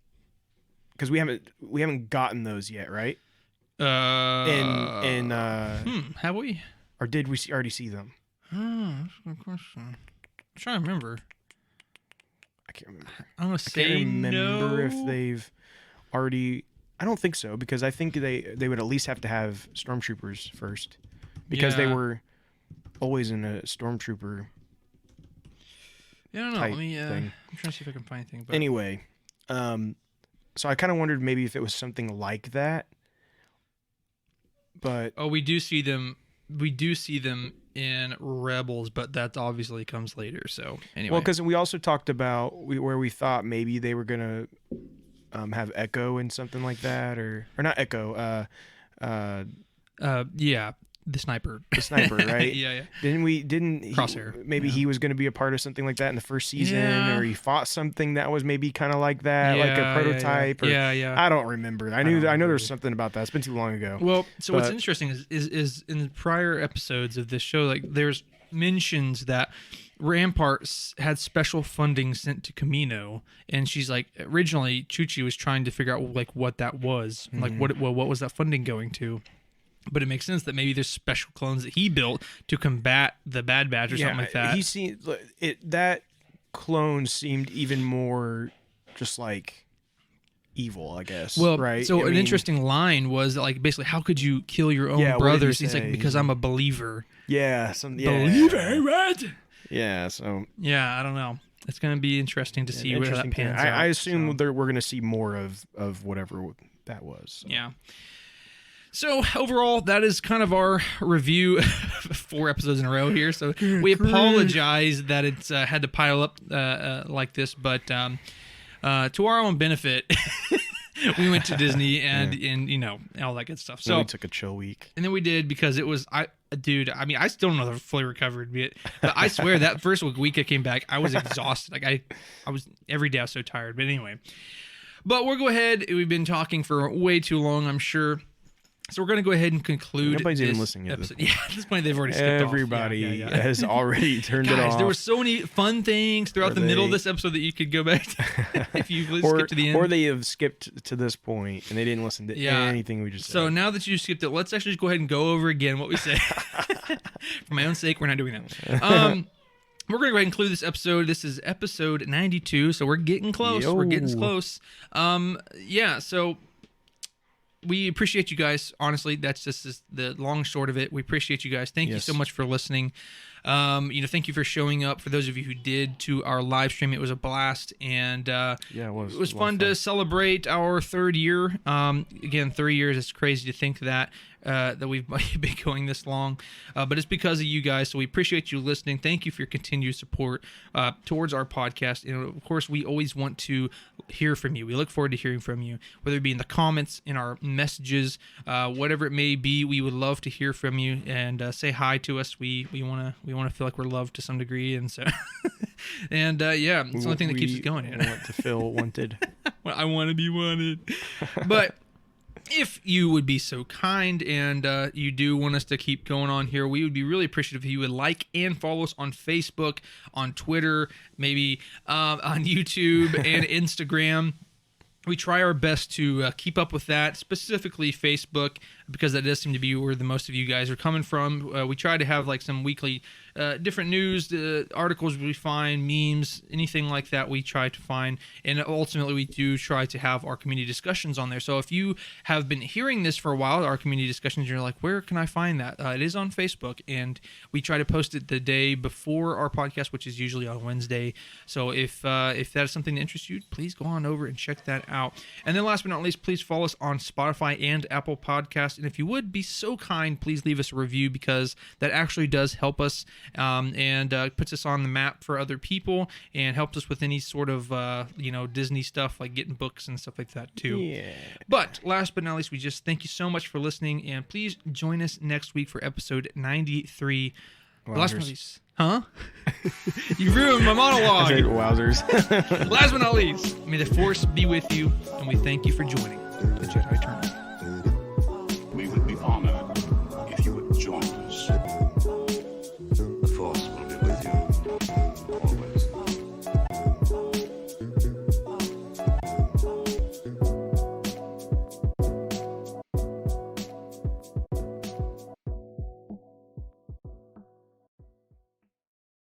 because we haven't gotten those yet, right? Have we? Or did we already see them? That's a good question. I'm trying to remember. I can't remember. I'm gonna say no. If they've already. I don't think so because I think they would at least have to have stormtroopers first because they were always in a stormtrooper. Yeah, I don't know. Let me. I'm trying to see if I can find anything. But anyway, so I kind of wondered maybe if it was something like that. But we do see them. We do see them in Rebels, but that obviously comes later. So anyway, well, because we also talked about where we thought maybe they were gonna. Have Echo and something like that, or not Echo. Yeah, the sniper, right? yeah. Didn't Crosshair? Maybe he was going to be a part of something like that in the first season, or he fought something that was maybe kind of like that, like a prototype. Yeah. I don't remember. I know there was something about that. It's been too long ago. Well, so what's interesting is in the prior episodes of this show, like there's mentions that Rampart had special funding sent to Kamino, and she's like, originally Chuchi was trying to figure out like what that was, like what was that funding going to? But it makes sense that maybe there's special clones that he built to combat the Bad Batch or something like that. He seemed that clone seemed even more just like evil, I guess. Well, right. So an interesting line was like basically, how could you kill your own brothers? He's like, because I'm a believer. Yeah, believer, right? Yeah, so I don't know. It's going to be interesting to see where that pans out. I assume we're going to see more of whatever that was. So. Yeah. So overall, that is kind of our review. 4 episodes in a row here. So we apologize that it's had to pile up like this, but to our own benefit, we went to Disney and you know all that good stuff. So we took a chill week, and then we did because it was dude. I mean, I still don't know if I fully recovered yet, but I swear that first week I came back, I was exhausted. Like I was every day I was so tired. But anyway, we'll go ahead. We've been talking for way too long, I'm sure. So we're going to go ahead and conclude. Nobody's even listening to this. Yeah, at this point they've already skipped Everybody has already turned it off. There were so many fun things throughout the middle of this episode that you could go back to if you skipped to the end. Or they have skipped to this point and they didn't listen to anything we just said. So now that you skipped it, let's actually just go ahead and go over again what we said. For my own sake, we're not doing that. We're going to go ahead and conclude this episode. This is episode 92, so we're getting close. We're getting close. So we appreciate you guys. Honestly, that's just the long and short of it. We appreciate you guys. Thank you so much for listening. Thank you for showing up. For those of you who did to our live stream, it was a blast, and it was fun to celebrate our 3rd year. Again, 3 years. It's crazy to think that we've been going this long, but it's because of you guys. So we appreciate you listening. Thank you for your continued support towards our podcast. And of course, we always want to hear from you. We look forward to hearing from you, whether it be in the comments, in our messages, whatever it may be. We would love to hear from you and say hi to us. We want to feel like we're loved to some degree, and so and it's the only thing that keeps us going. We want to feel wanted. Well, I want to be wanted, but. If you would be so kind and you do want us to keep going on here, we would be really appreciative if you would like and follow us on Facebook, on Twitter, maybe on YouTube and Instagram. we try our best to keep up with that, specifically Facebook, because that does seem to be where the most of you guys are coming from. We try to have like some weekly different news articles we find, memes, anything like that we try to find. And ultimately, we do try to have our community discussions on there. So if you have been hearing this for a while, our community discussions, you're like, where can I find that? It is on Facebook, and we try to post it the day before our podcast, which is usually on Wednesday. So if that is something that interests you, please go on over and check that out. And then last but not least, please follow us on Spotify and Apple Podcasts. And if you would be so kind, please leave us a review, because that actually does help us and puts us on the map for other people and helps us with any sort of Disney stuff, like getting books and stuff like that too. Yeah. But last but not least, we just thank you so much for listening, and please join us next week for episode 93. Last but not least, huh? You ruined my monologue. Wowzers. Last but not least, may the Force be with you, and we thank you for joining the Jedi Turn.